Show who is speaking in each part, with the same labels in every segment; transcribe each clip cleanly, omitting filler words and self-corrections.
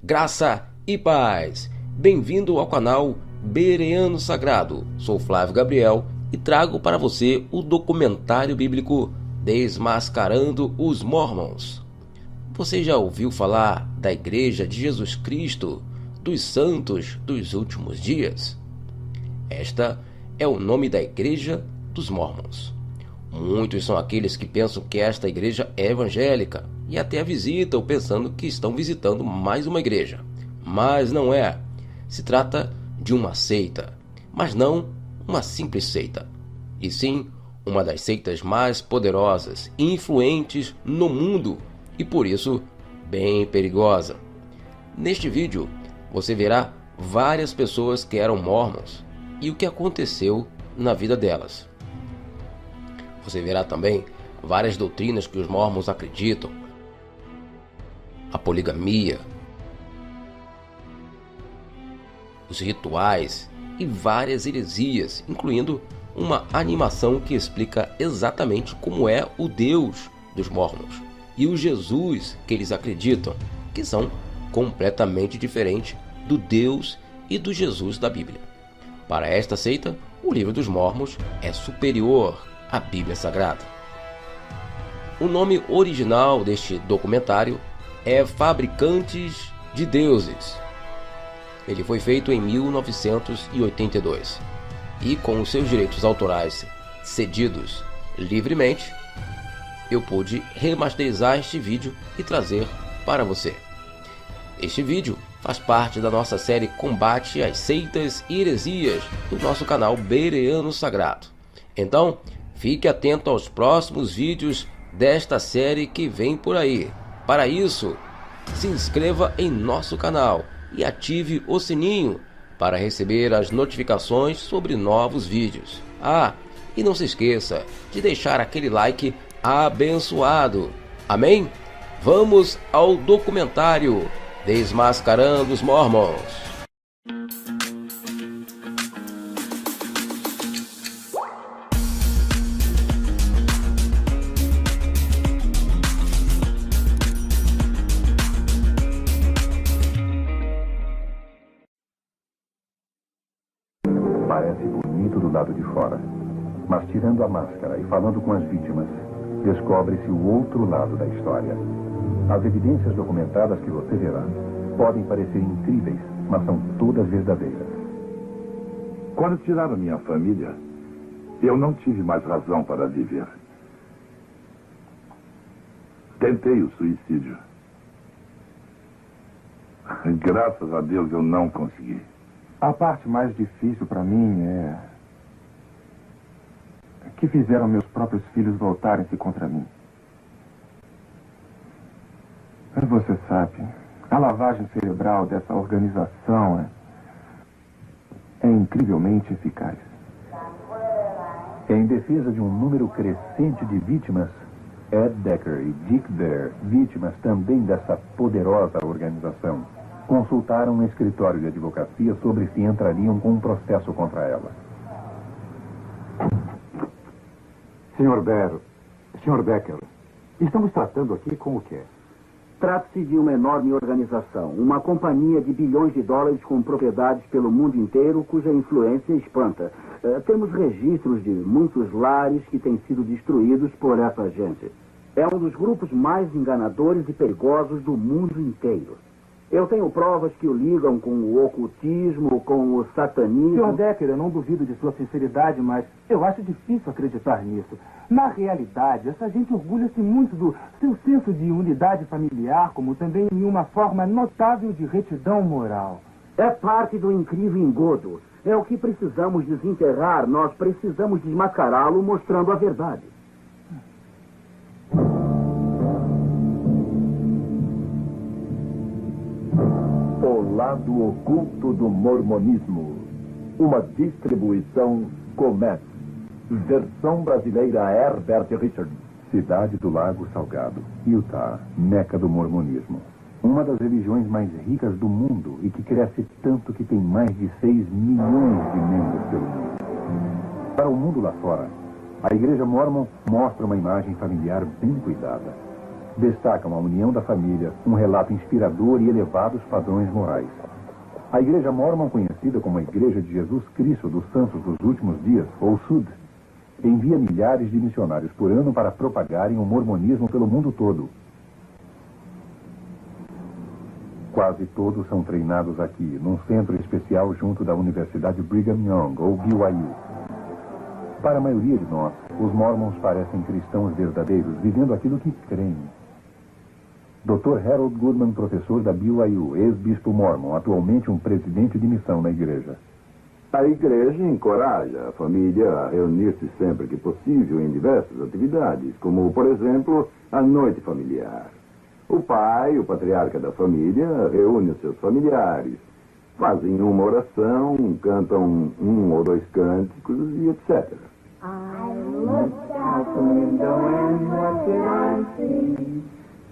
Speaker 1: Graça e paz! Bem-vindo ao canal Bereano Sagrado. Sou Flávio Gabriel e trago para você o documentário bíblico Desmascarando os Mormons. Você já ouviu falar da Igreja de Jesus Cristo dos Santos dos Últimos Dias? Esta é o nome da Igreja dos Mormons. Muitos são aqueles que pensam que esta igreja é evangélica e até a visitam pensando que estão visitando mais uma igreja. Mas não é. Se trata de uma seita, mas não uma simples seita, e sim uma das seitas mais poderosas e influentes no mundo e por isso bem perigosa. Neste vídeo você verá várias pessoas que eram mormons e o que aconteceu na vida delas. Você verá também várias doutrinas que os mormons acreditam, a poligamia, os rituais e várias heresias, incluindo uma animação que explica exatamente como é o Deus dos mormons e o Jesus que eles acreditam, que são completamente diferentes do Deus e do Jesus da Bíblia. Para esta seita, o livro dos mormons é superior à Bíblia Sagrada. O nome original deste documentário é Fabricantes de Deuses. Ele foi feito em 1982 e, com os seus direitos autorais cedidos livremente, eu pude remasterizar este vídeo e trazer para você. Este vídeo faz parte da nossa série Combate às Seitas e Heresias do nosso canal Bereano Sagrado. Então, fique atento aos próximos vídeos desta série que vem por aí. Para isso, se inscreva em nosso canal e ative o sininho para receber as notificações sobre novos vídeos. E não se esqueça de deixar aquele like abençoado. Amém? Vamos ao documentário Desmascarando os Mormons.
Speaker 2: Parece bonito do lado de fora, mas tirando a máscara e falando com as vítimas, descobre-se o outro lado da história. As evidências documentadas que você verá podem parecer incríveis, mas são todas verdadeiras.
Speaker 3: Quando tiraram minha família, eu não tive mais razão para viver. Tentei o suicídio. Graças a Deus eu não consegui.
Speaker 4: A parte mais difícil para mim é que fizeram meus próprios filhos voltarem-se contra mim. Você sabe, a lavagem cerebral dessa organização é incrivelmente eficaz.
Speaker 2: Em defesa de um número crescente de vítimas, Ed Decker e Dick Bear, vítimas também dessa poderosa organização, consultaram um escritório de advocacia sobre se entrariam com um processo contra ela.
Speaker 5: Sr. Bear, Sr. Decker, estamos tratando aqui com o quê?
Speaker 6: Trata-se de uma enorme organização, uma companhia de bilhões de dólares com propriedades pelo mundo inteiro, cuja influência espanta. Temos registros de muitos lares que têm sido destruídos por essa gente. É um dos grupos mais enganadores e perigosos do mundo inteiro. Eu tenho provas que o ligam com o ocultismo, com o satanismo.
Speaker 4: Sr. Decker, eu não duvido de sua sinceridade, mas eu acho difícil acreditar nisso. Na realidade, essa gente orgulha-se muito do seu senso de unidade familiar, como também em uma forma notável de retidão moral.
Speaker 6: É parte do incrível engodo. É o que precisamos desenterrar. Nós precisamos desmascará-lo mostrando a verdade.
Speaker 2: O lado oculto do mormonismo. Uma distribuição Comet. Versão brasileira Herbert Richards. Cidade do Lago Salgado, Utah, meca do mormonismo. Uma das religiões mais ricas do mundo e que cresce tanto que tem mais de 6 milhões de membros pelo mundo. Para o mundo lá fora, a Igreja Mormon mostra uma imagem familiar bem cuidada. Destacam a união da família, um relato inspirador e elevados padrões morais. A Igreja Mórmon, conhecida como a Igreja de Jesus Cristo dos Santos dos Últimos Dias, ou SUD, envia milhares de missionários por ano para propagarem o mormonismo pelo mundo todo. Quase todos são treinados aqui, num centro especial junto da Universidade Brigham Young, ou BYU. Para a maioria de nós, os mormons parecem cristãos verdadeiros, vivendo aquilo que creem. Dr. Harold Goodman, professor da BYU, ex-bispo mormon, atualmente um presidente de missão na igreja.
Speaker 3: A igreja encoraja a família a reunir-se sempre que possível em diversas atividades, como, por exemplo, a noite familiar. O pai, o patriarca da família, reúne os seus familiares, fazem uma oração, cantam um ou dois cânticos e etc.
Speaker 7: I looked out the window and what did I see?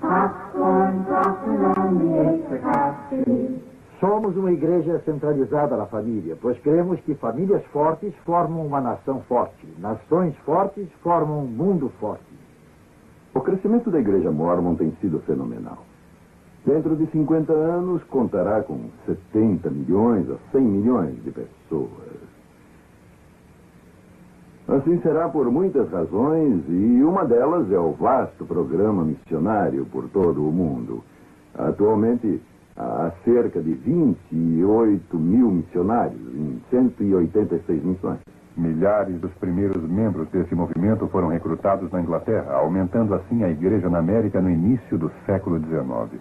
Speaker 7: Popcorn popping on the apricot tree.
Speaker 5: Somos uma igreja centralizada na família, pois cremos que famílias fortes formam uma nação forte. Nações fortes formam um mundo forte.
Speaker 3: O crescimento da Igreja Mórmon tem sido fenomenal. Dentro de 50 anos, contará com 70 milhões a 100 milhões de pessoas. Assim será por muitas razões, e uma delas é o vasto programa missionário por todo o mundo. Atualmente, há cerca de 28 mil missionários em 186 missões.
Speaker 2: Milhares dos primeiros membros desse movimento foram recrutados na Inglaterra, aumentando assim a igreja na América no início do século XIX.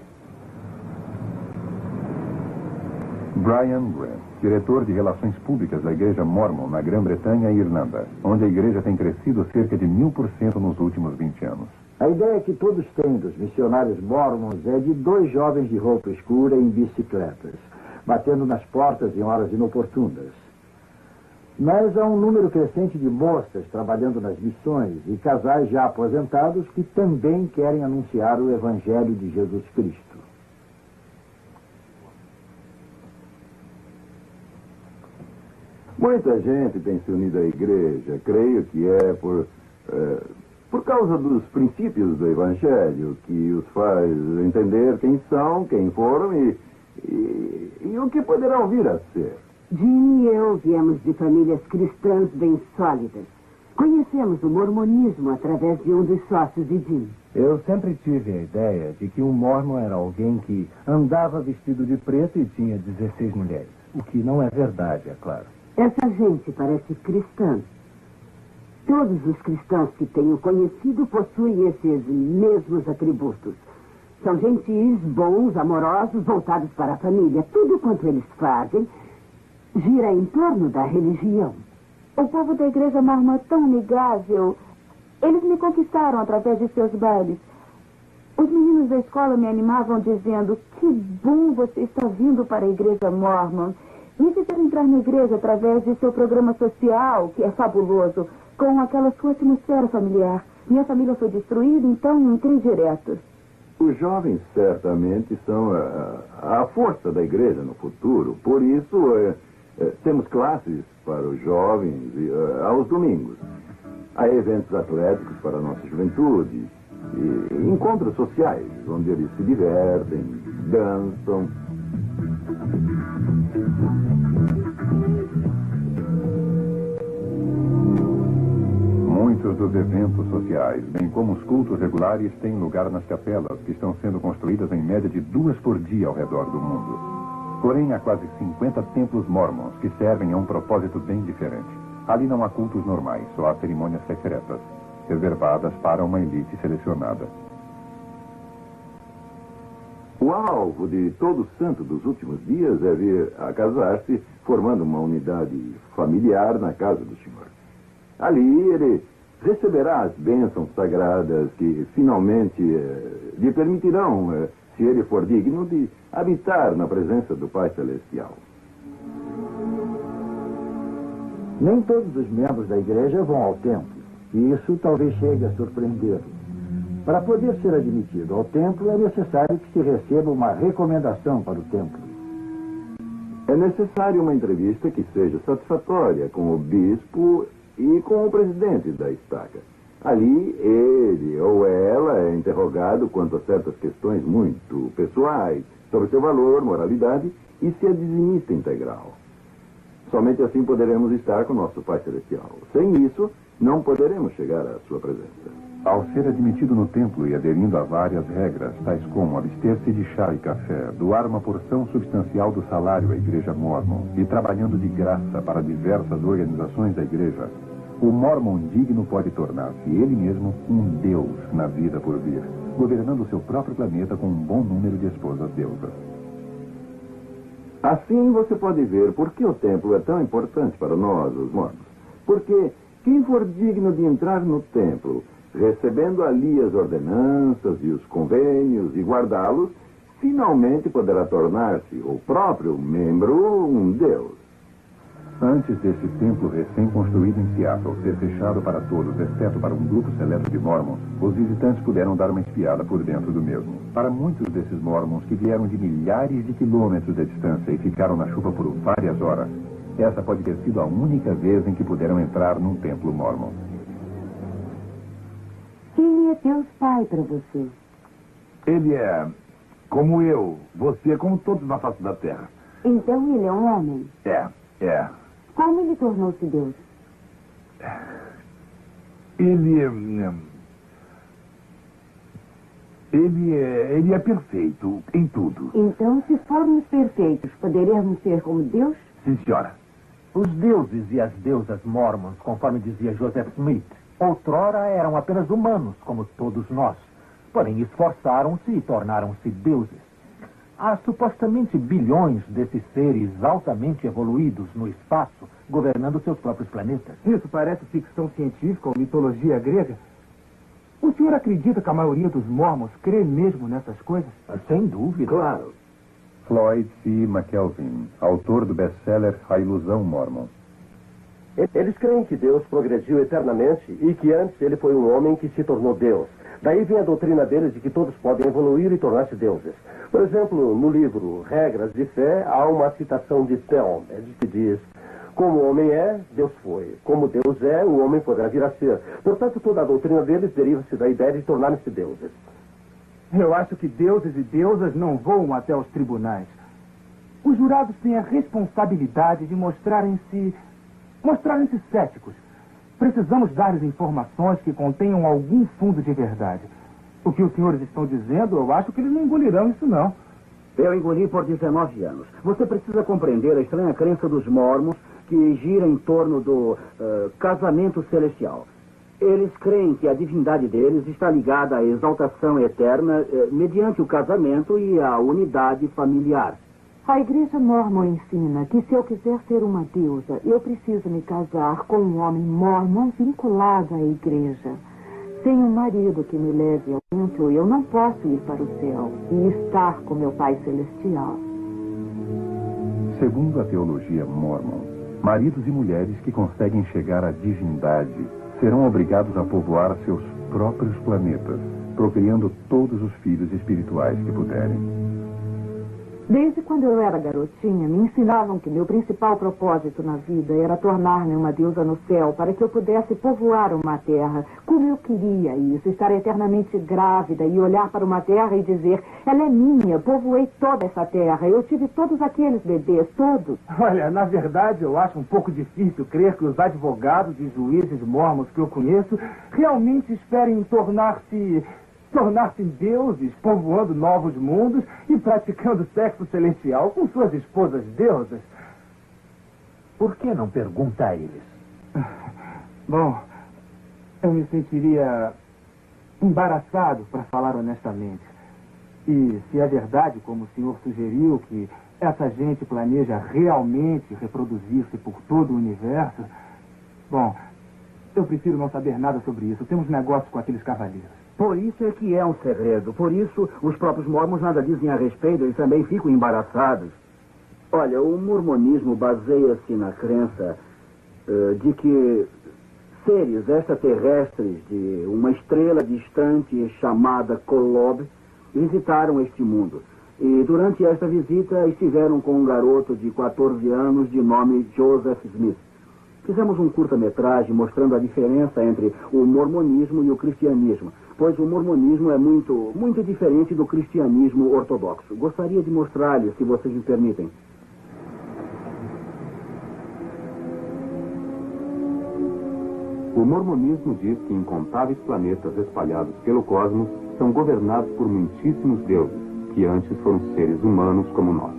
Speaker 2: Brian Grant, diretor de Relações Públicas da Igreja Mórmon na Grã-Bretanha e Irlanda, onde a igreja tem crescido cerca de 1000% nos últimos 20 anos.
Speaker 5: A ideia que todos têm dos missionários mormons é de dois jovens de roupa escura em bicicletas, batendo nas portas em horas inoportunas. Mas há um número crescente de moças trabalhando nas missões e casais já aposentados que também querem anunciar o Evangelho de Jesus Cristo.
Speaker 3: Muita gente tem se unido à igreja, creio que é por causa dos princípios do Evangelho, que os faz entender quem são, quem foram e o que poderão vir a ser.
Speaker 8: Jim e eu viemos de famílias cristãs bem sólidas. Conhecemos o mormonismo através de um dos sócios de Jim.
Speaker 4: Eu sempre tive a ideia de que um mormon era alguém que andava vestido de preto e tinha 16 mulheres. O que não é verdade, é claro.
Speaker 8: Essa gente parece cristã. Todos os cristãos que tenho conhecido possuem esses mesmos atributos. São gentis, bons, amorosos, voltados para a família. Tudo quanto eles fazem gira em torno da religião.
Speaker 9: O povo da igreja Mórmon é tão amigável. Eles me conquistaram através de seus bailes. Os meninos da escola me animavam dizendo: que bom você está vindo para a igreja Mórmon. Me fizeram entrar na igreja através de seu programa social, que é fabuloso, com aquela sua atmosfera familiar. Minha família foi destruída, então entrei direto.
Speaker 3: Os jovens certamente são a força da igreja no futuro. Por isso, temos classes para os jovens aos domingos. Há eventos atléticos para a nossa juventude. E encontros sociais, onde eles se divertem, dançam.
Speaker 2: Muitos dos eventos sociais, bem como os cultos regulares, têm lugar nas capelas, que estão sendo construídas em média de 2 por dia ao redor do mundo. Porém, há quase 50 templos mormons que servem a um propósito bem diferente. Ali não há cultos normais, só há cerimônias secretas, reservadas para uma elite selecionada.
Speaker 3: O alvo de todo santo dos últimos dias é vir a casar-se, formando uma unidade familiar na casa do Senhor. Ali ele receberá as bênçãos sagradas que finalmente lhe permitirão, se ele for digno, de habitar na presença do Pai Celestial.
Speaker 5: Nem todos os membros da igreja vão ao templo, e isso talvez chegue a surpreendê-lo. Para poder ser admitido ao templo, é necessário que se receba uma recomendação para o templo.
Speaker 3: É necessário uma entrevista que seja satisfatória com o bispo e com o presidente da estaca. Ali, ele ou ela é interrogado quanto a certas questões muito pessoais, sobre seu valor, moralidade e se é dizimista integral. Somente assim poderemos estar com nosso Pai Celestial. Sem isso, não poderemos chegar à sua presença.
Speaker 2: Ao ser admitido no templo e aderindo a várias regras, tais como abster-se de chá e café, doar uma porção substancial do salário à Igreja Mórmon e trabalhando de graça para diversas organizações da Igreja, o Mórmon digno pode tornar-se ele mesmo um deus na vida por vir, governando o seu próprio planeta com um bom número de esposas deusas.
Speaker 3: Assim você pode ver por que o templo é tão importante para nós, os mormons. Porque quem for digno de entrar no templo, recebendo ali as ordenanças e os convênios e guardá-los, finalmente poderá tornar-se o próprio membro um deus.
Speaker 2: Antes desse templo recém-construído em Seattle ser fechado para todos, exceto para um grupo seleto de mormons, os visitantes puderam dar uma espiada por dentro do mesmo. Para muitos desses mormons que vieram de milhares de quilômetros de distância e ficaram na chuva por várias horas, essa pode ter sido a única vez em que puderam entrar num templo mormon.
Speaker 8: Quem é Deus Pai para você?
Speaker 10: Ele é como eu, você é como todos na face da terra.
Speaker 8: Então ele é um homem?
Speaker 10: É.
Speaker 8: Como ele tornou-se Deus?
Speaker 10: Ele é perfeito em tudo.
Speaker 8: Então, se formos perfeitos, poderemos ser como Deus?
Speaker 10: Sim, senhora.
Speaker 4: Os deuses e as deusas mormons, conforme dizia Joseph Smith, outrora eram apenas humanos, como todos nós. Porém, esforçaram-se e tornaram-se deuses. Há supostamente bilhões desses seres altamente evoluídos no espaço, governando seus próprios planetas. Isso parece ficção científica ou mitologia grega. O senhor acredita que a maioria dos mormons crê mesmo nessas coisas? Sem dúvida.
Speaker 3: Claro.
Speaker 2: Floyd C. McKelvin, autor do best-seller A Ilusão Mormon.
Speaker 11: Eles creem que Deus progrediu eternamente e que antes ele foi um homem que se tornou Deus. Daí vem a doutrina deles de que todos podem evoluir e tornar-se deuses. Por exemplo, no livro Regras de Fé, há uma citação de Theon, que diz: como o homem é, Deus foi. Como Deus é, o homem poderá vir a ser. Portanto, toda a doutrina deles deriva-se da ideia de tornarem-se deuses.
Speaker 4: Eu acho que deuses e deusas não voam até os tribunais. Os jurados têm a responsabilidade de mostrarem-se céticos. Precisamos dar-lhes informações que contenham algum fundo de verdade. O que os senhores estão dizendo, eu acho que eles não engolirão isso, não.
Speaker 6: Eu engoli por 19 anos. Você precisa compreender a estranha crença dos mormons que gira em torno do casamento celestial. Eles creem que a divindade deles está ligada à exaltação eterna mediante o casamento e a unidade familiar.
Speaker 8: A igreja mormon ensina que se eu quiser ser uma deusa, eu preciso me casar com um homem mormon vinculado à igreja. Sem um marido que me leve ao templo, eu não posso ir para o céu e estar com meu Pai Celestial.
Speaker 2: Segundo a teologia mormon, maridos e mulheres que conseguem chegar à divindade serão obrigados a povoar seus próprios planetas, procriando todos os filhos espirituais que puderem.
Speaker 8: Desde quando eu era garotinha, me ensinavam que meu principal propósito na vida era tornar-me uma deusa no céu para que eu pudesse povoar uma terra. Como eu queria isso, estar eternamente grávida e olhar para uma terra e dizer: ela é minha, povoei toda essa terra, eu tive todos aqueles bebês, todos.
Speaker 4: Olha, na verdade, eu acho um pouco difícil crer que os advogados e juízes mormons que eu conheço realmente esperem tornar-se deuses, povoando novos mundos e praticando sexo celestial com suas esposas deusas.
Speaker 12: Por que não pergunta a eles?
Speaker 4: Bom, eu me sentiria embaraçado, para falar honestamente. E se é verdade, como o senhor sugeriu, que essa gente planeja realmente reproduzir-se por todo o universo, bom, eu prefiro não saber nada sobre isso. Temos negócio com aqueles cavaleiros.
Speaker 6: Por isso é que é um segredo. Por isso, os próprios mormons nada dizem a respeito. Eles também ficam embaraçados. Olha, o mormonismo baseia-se na crença de que seres extraterrestres de uma estrela distante chamada Kolob visitaram este mundo. E durante esta visita estiveram com um garoto de 14 anos de nome Joseph Smith. Fizemos um curta-metragem mostrando a diferença entre o mormonismo e o cristianismo, pois o mormonismo é muito diferente do cristianismo ortodoxo. Gostaria de mostrar-lhe, se vocês me permitem.
Speaker 13: O mormonismo diz que incontáveis planetas espalhados pelo cosmos são governados por muitíssimos deuses, que antes foram seres humanos como nós.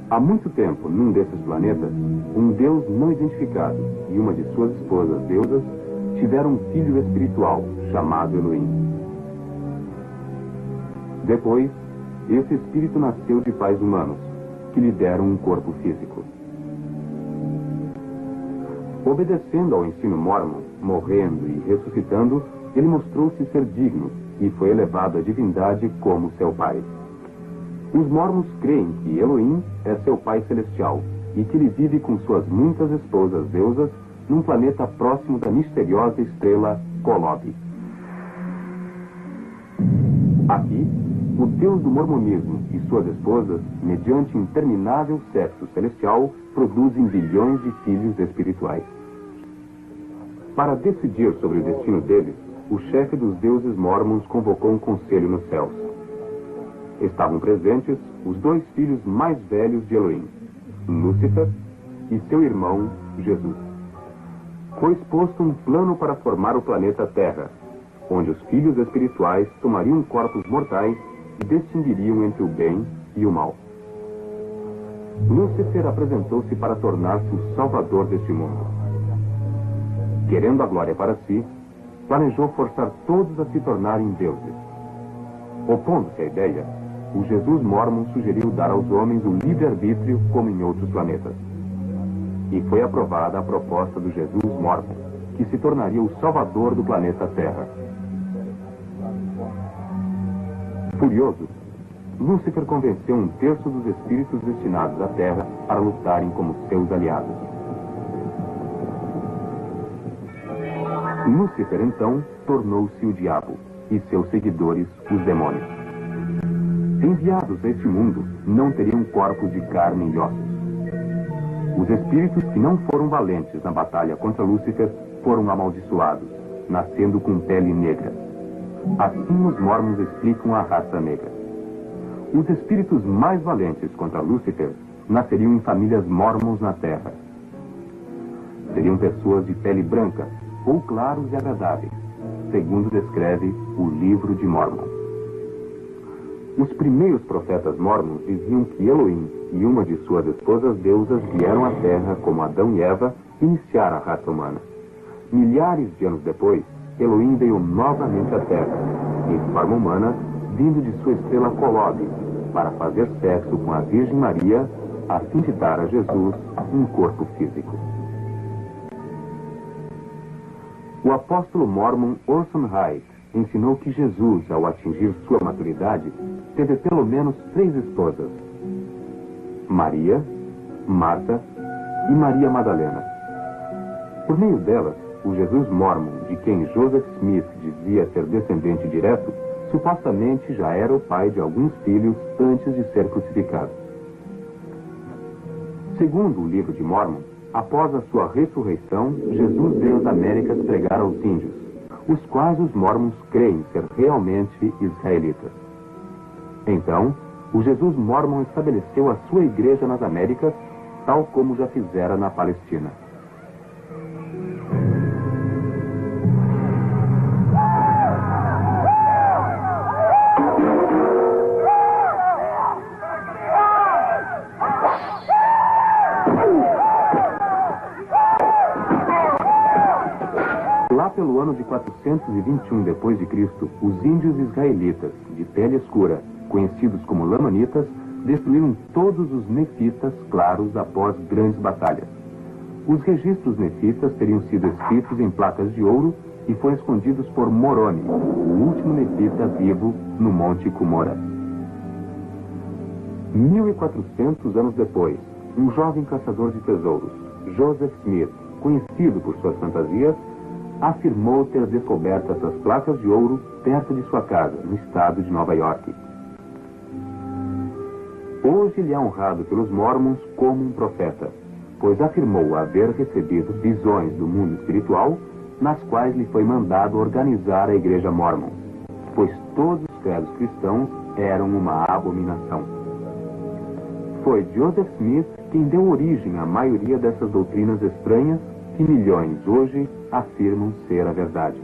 Speaker 13: Há muito tempo, num desses planetas, um deus não identificado e uma de suas esposas deusas tiveram um filho espiritual chamado Elohim. Depois, esse espírito nasceu de pais humanos, que lhe deram um corpo físico. Obedecendo ao ensino mórmon, morrendo e ressuscitando, ele mostrou-se ser digno e foi elevado à divindade como seu pai. Os mormons creem que Elohim é seu pai celestial e que ele vive com suas muitas esposas deusas num planeta próximo da misteriosa estrela Kolob. Aqui, o deus do mormonismo e suas esposas, mediante interminável sexo celestial, produzem bilhões de filhos espirituais. Para decidir sobre o destino deles, o chefe dos deuses mormons convocou um conselho nos céus. Estavam presentes os dois filhos mais velhos de Elohim, Lúcifer e seu irmão, Jesus. Foi exposto um plano para formar o planeta Terra, onde os filhos espirituais tomariam corpos mortais e distinguiriam entre o bem e o mal. Lúcifer apresentou-se para tornar-se o salvador deste mundo. Querendo a glória para si, planejou forçar todos a se tornarem deuses. Opondo-se à ideia, o Jesus Mormon sugeriu dar aos homens o livre-arbítrio como em outros planetas. E foi aprovada a proposta do Jesus Mormon, que se tornaria o salvador do planeta Terra. Furioso, Lúcifer convenceu um terço dos espíritos destinados à Terra para lutarem como seus aliados. Lúcifer, então, tornou-se o diabo e seus seguidores os demônios. Enviados a este mundo, não teriam corpos de carne e ossos. Os espíritos que não foram valentes na batalha contra Lúcifer foram amaldiçoados, nascendo com pele negra. Assim os mormons explicam a raça negra. Os espíritos mais valentes contra Lúcifer nasceriam em famílias mormons na Terra. Seriam pessoas de pele branca, ou claros e agradáveis, segundo descreve o Livro de Mormon. Os primeiros profetas mormons diziam que Elohim e uma de suas esposas deusas vieram à Terra como Adão e Eva iniciar a raça humana. Milhares de anos depois, Elohim veio novamente à Terra, em forma humana, vindo de sua estrela Kolob, para fazer sexo com a Virgem Maria, a fim de dar a Jesus um corpo físico. O apóstolo mormon Orson Hyde ensinou que Jesus, ao atingir sua maturidade, teve pelo menos 3 esposas: Maria, Marta e Maria Madalena. Por meio delas, o Jesus mormon, de quem Joseph Smith dizia ser descendente direto, supostamente já era o pai de alguns filhos antes de ser crucificado. Segundo o Livro de Mormon, após a sua ressurreição, Jesus veio às Américas pregar aos índios, os quais os mormons creem ser realmente israelitas. Então, o Jesus mormon estabeleceu a sua igreja nas Américas, tal como já fizera na Palestina. Lá pelo ano de 421 d.C., os índios israelitas, de pele escura, conhecidos como lamanitas, destruíram todos os nefitas claros após grandes batalhas. Os registros nefitas teriam sido escritos em placas de ouro e foram escondidos por Moroni, o último nefita vivo, no Monte Cumorah. 1400 anos depois, um jovem caçador de tesouros, Joseph Smith, conhecido por suas fantasias, afirmou ter descoberto essas placas de ouro perto de sua casa, no estado de Nova York. Hoje ele é honrado pelos mormons como um profeta, pois afirmou haver recebido visões do mundo espiritual, nas quais lhe foi mandado organizar a Igreja Mórmon, pois todos os credos cristãos eram uma abominação. Foi Joseph Smith quem deu origem à maioria dessas doutrinas estranhas que milhões hoje afirmam ser a verdade.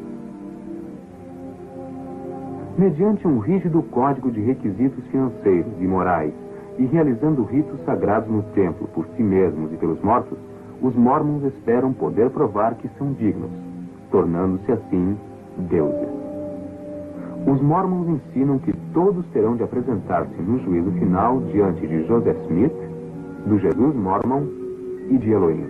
Speaker 13: Mediante um rígido código de requisitos financeiros e morais, e realizando ritos sagrados no templo por si mesmos e pelos mortos, os Mormons esperam poder provar que são dignos, tornando-se assim deuses. Os Mormons ensinam que todos terão de apresentar-se no juízo final diante de Joseph Smith, do Jesus Mormon e de Elohim.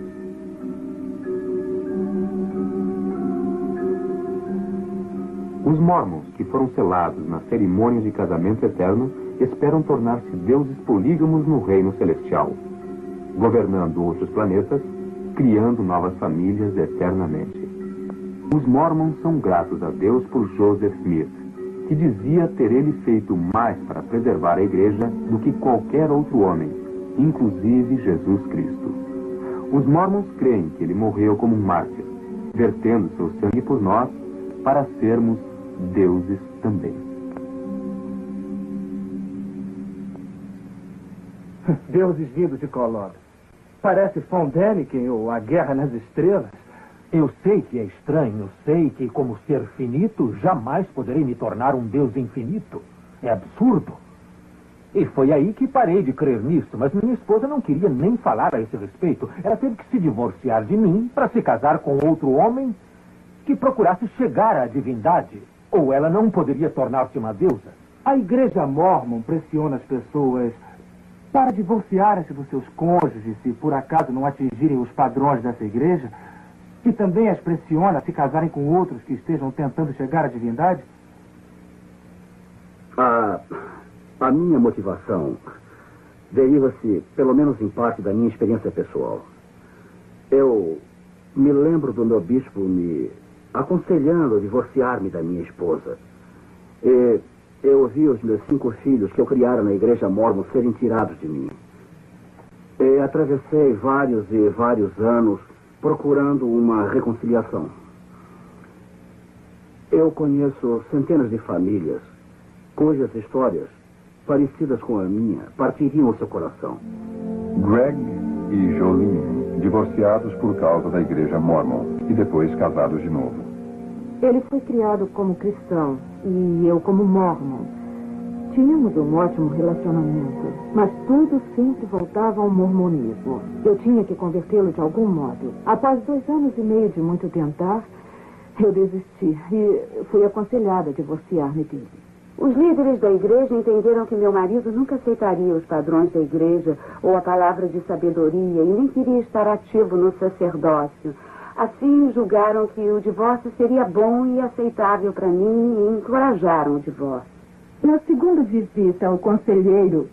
Speaker 13: Os Mormons, que foram selados na cerimônia de casamento eterno, esperam tornar-se deuses polígamos no reino celestial, governando outros planetas, criando novas famílias eternamente. Os Mormons são gratos a Deus por Joseph Smith, que dizia ter ele feito mais para preservar a igreja do que qualquer outro homem, inclusive Jesus Cristo. Os Mormons creem que ele morreu como um mártir, vertendo seu sangue por nós para sermos deuses também.
Speaker 4: Deuses vindos de Kolob. Parece Von Däniken ou A Guerra nas Estrelas.
Speaker 12: Eu sei que é estranho, sei que, como ser finito, jamais poderei me tornar um Deus infinito. É absurdo. E foi aí que parei de crer nisso, mas minha esposa não queria nem falar a esse respeito. Ela teve que se divorciar de mim para se casar com outro homem que procurasse chegar à divindade. Ou ela não poderia tornar-se uma deusa.
Speaker 4: A Igreja Mórmon pressiona as pessoas para divorciarem-se dos seus cônjuges se por acaso não atingirem os padrões dessa igreja, e também as pressiona a se casarem com outros que estejam tentando chegar à divindade?
Speaker 6: A minha motivação deriva-se, pelo menos em parte, da minha experiência pessoal. Eu me lembro do meu bispo me aconselhando a divorciar-me da minha esposa. E eu ouvi os meus 5 filhos que eu criara na Igreja Mórmon serem tirados de mim. E atravessei vários e vários anos procurando uma reconciliação. Eu conheço centenas de famílias cujas histórias, parecidas com a minha, partiriam o seu coração.
Speaker 2: Greg e Jolene, divorciados por causa da Igreja Mórmon e depois casados de novo.
Speaker 9: Ele foi criado como cristão e eu como mórmon. Tínhamos um ótimo relacionamento, mas tudo sempre voltava ao mormonismo. Eu tinha que convertê-lo de algum modo. Após 2 anos e meio de muito tentar, eu desisti e fui aconselhada a divorciar-me dele.
Speaker 8: Os líderes da igreja entenderam que meu marido nunca aceitaria os padrões da igreja ou a palavra de sabedoria e nem queria estar ativo no sacerdócio. Assim, julgaram que o divórcio seria bom e aceitável para mim e encorajaram o divórcio.
Speaker 9: Na segunda visita ao conselheiro,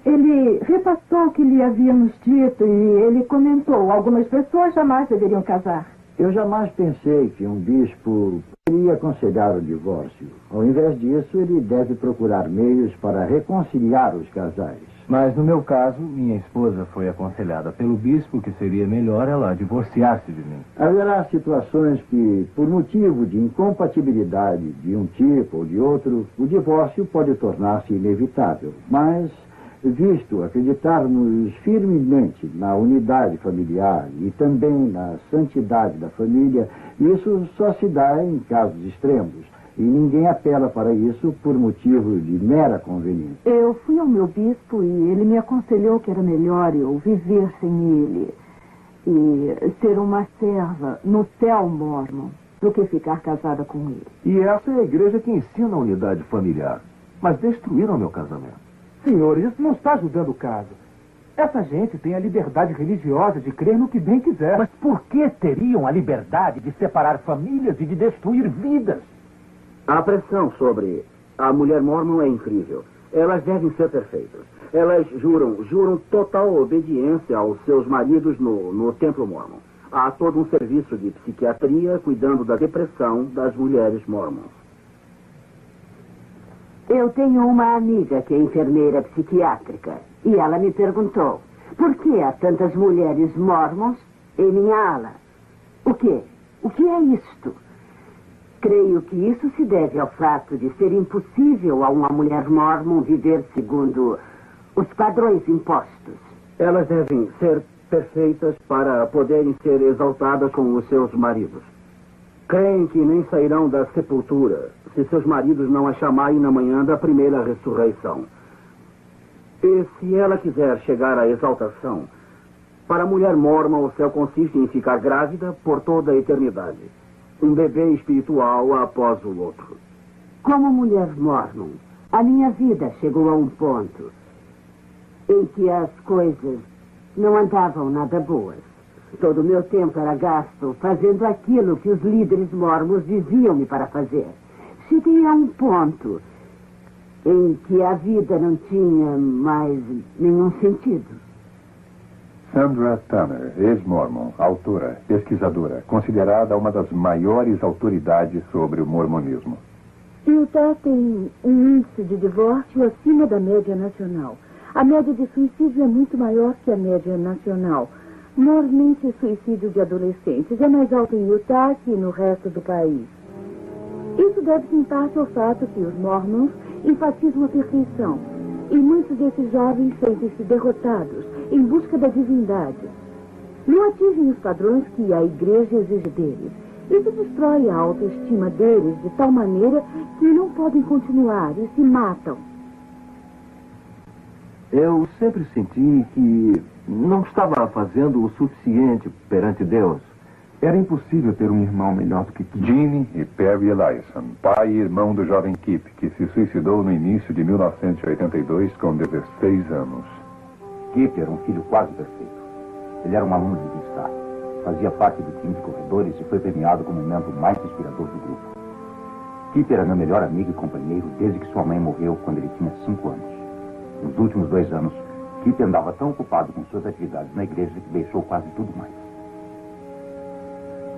Speaker 9: ele repassou o que lhe havíamos dito e ele comentou: algumas pessoas jamais deveriam casar.
Speaker 5: Eu jamais pensei que um bispo iria aconselhar o divórcio. Ao invés disso, ele deve procurar meios para reconciliar os casais.
Speaker 14: Mas no meu caso, minha esposa foi aconselhada pelo bispo que seria melhor ela divorciar-se de mim.
Speaker 5: Haverá situações que, por motivo de incompatibilidade de um tipo ou de outro, o divórcio pode tornar-se inevitável. Mas, visto acreditarmos firmemente na unidade familiar e também na santidade da família, isso só se dá em casos extremos. E ninguém apela para isso por motivo de mera conveniência.
Speaker 9: Eu fui ao meu bispo e ele me aconselhou que era melhor eu viver sem ele e ser uma serva no céu mórmon do que ficar casada com ele.
Speaker 14: E essa é a igreja que ensina a unidade familiar. Mas destruíram meu casamento.
Speaker 4: Senhor, isso não está ajudando o caso. Essa gente tem a liberdade religiosa de crer no que bem quiser.
Speaker 12: Mas por que teriam a liberdade de separar famílias e de destruir vidas?
Speaker 6: A pressão sobre a mulher mórmon é incrível. Elas devem ser perfeitas. Elas juram total obediência aos seus maridos no templo mórmon. Há todo um serviço de psiquiatria cuidando da depressão das mulheres mórmons.
Speaker 8: Eu tenho uma amiga que é enfermeira psiquiátrica e ela me perguntou: Por que há tantas mulheres mormons em minha ala? O quê? O que é isto? Creio que isso se deve ao fato de ser impossível a uma mulher mormon viver segundo os padrões impostos.
Speaker 6: Elas devem ser perfeitas para poderem ser exaltadas com os seus maridos. Creem que nem sairão da sepultura se seus maridos não a chamarem na manhã da primeira ressurreição. E se ela quiser chegar à exaltação, para a mulher mormon o céu consiste em ficar grávida por toda a eternidade. Um bebê espiritual após o outro.
Speaker 8: Como mulher mormon, a minha vida chegou a um ponto em que as coisas não andavam nada boas. Todo o meu tempo era gasto fazendo aquilo que os líderes mormons diziam-me para fazer. Cheguei a um ponto em que a vida não tinha mais nenhum sentido.
Speaker 2: Sandra Tanner, ex-mormon, autora, pesquisadora, considerada uma das maiores autoridades sobre o mormonismo.
Speaker 9: Utah tem um índice de divórcio acima da média nacional. A média de suicídio é muito maior que a média nacional. Normalmente, o suicídio de adolescentes é mais alto em Utah que no resto do país. Isso deve-se em parte ao fato que os mormons enfatizam a perfeição. E muitos desses jovens sentem-se derrotados em busca da divindade. Não atingem os padrões que a igreja exige deles. Isso destrói a autoestima deles de tal maneira que não podem continuar e se matam.
Speaker 11: Eu sempre senti que não estava fazendo o suficiente perante Deus.
Speaker 13: Era impossível ter um irmão melhor do que Kip.
Speaker 2: Gene e Perry Eliason, pai e irmão do jovem Kip, que se suicidou no início de 1982 com 16 anos.
Speaker 15: Kip era um filho quase perfeito. Ele era um aluno de destaque. Fazia parte do time de corredores e foi premiado como o membro mais inspirador do grupo. Kip era meu melhor amigo e companheiro desde que sua mãe morreu quando ele tinha 5 anos. Nos últimos 2 anos, Kip andava tão ocupado com suas atividades na igreja que deixou quase tudo mais.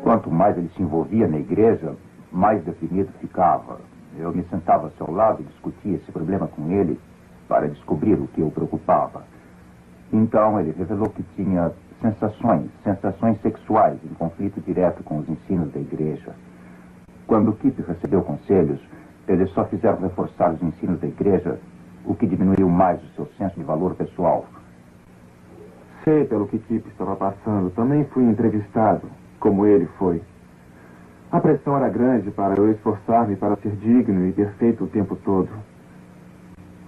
Speaker 15: Quanto mais ele se envolvia na igreja, mais deprimido ficava. Eu me sentava ao seu lado e discutia esse problema com ele para descobrir o que o preocupava. Então ele revelou que tinha sensações sexuais em conflito direto com os ensinos da igreja. Quando Kip recebeu conselhos, eles só fizeram reforçar os ensinos da igreja, o que diminuiu mais o seu senso de valor pessoal.
Speaker 13: Sei pelo que Kip estava passando. Também fui entrevistado, como ele foi. A pressão era grande para eu esforçar-me para ser digno e perfeito o tempo todo.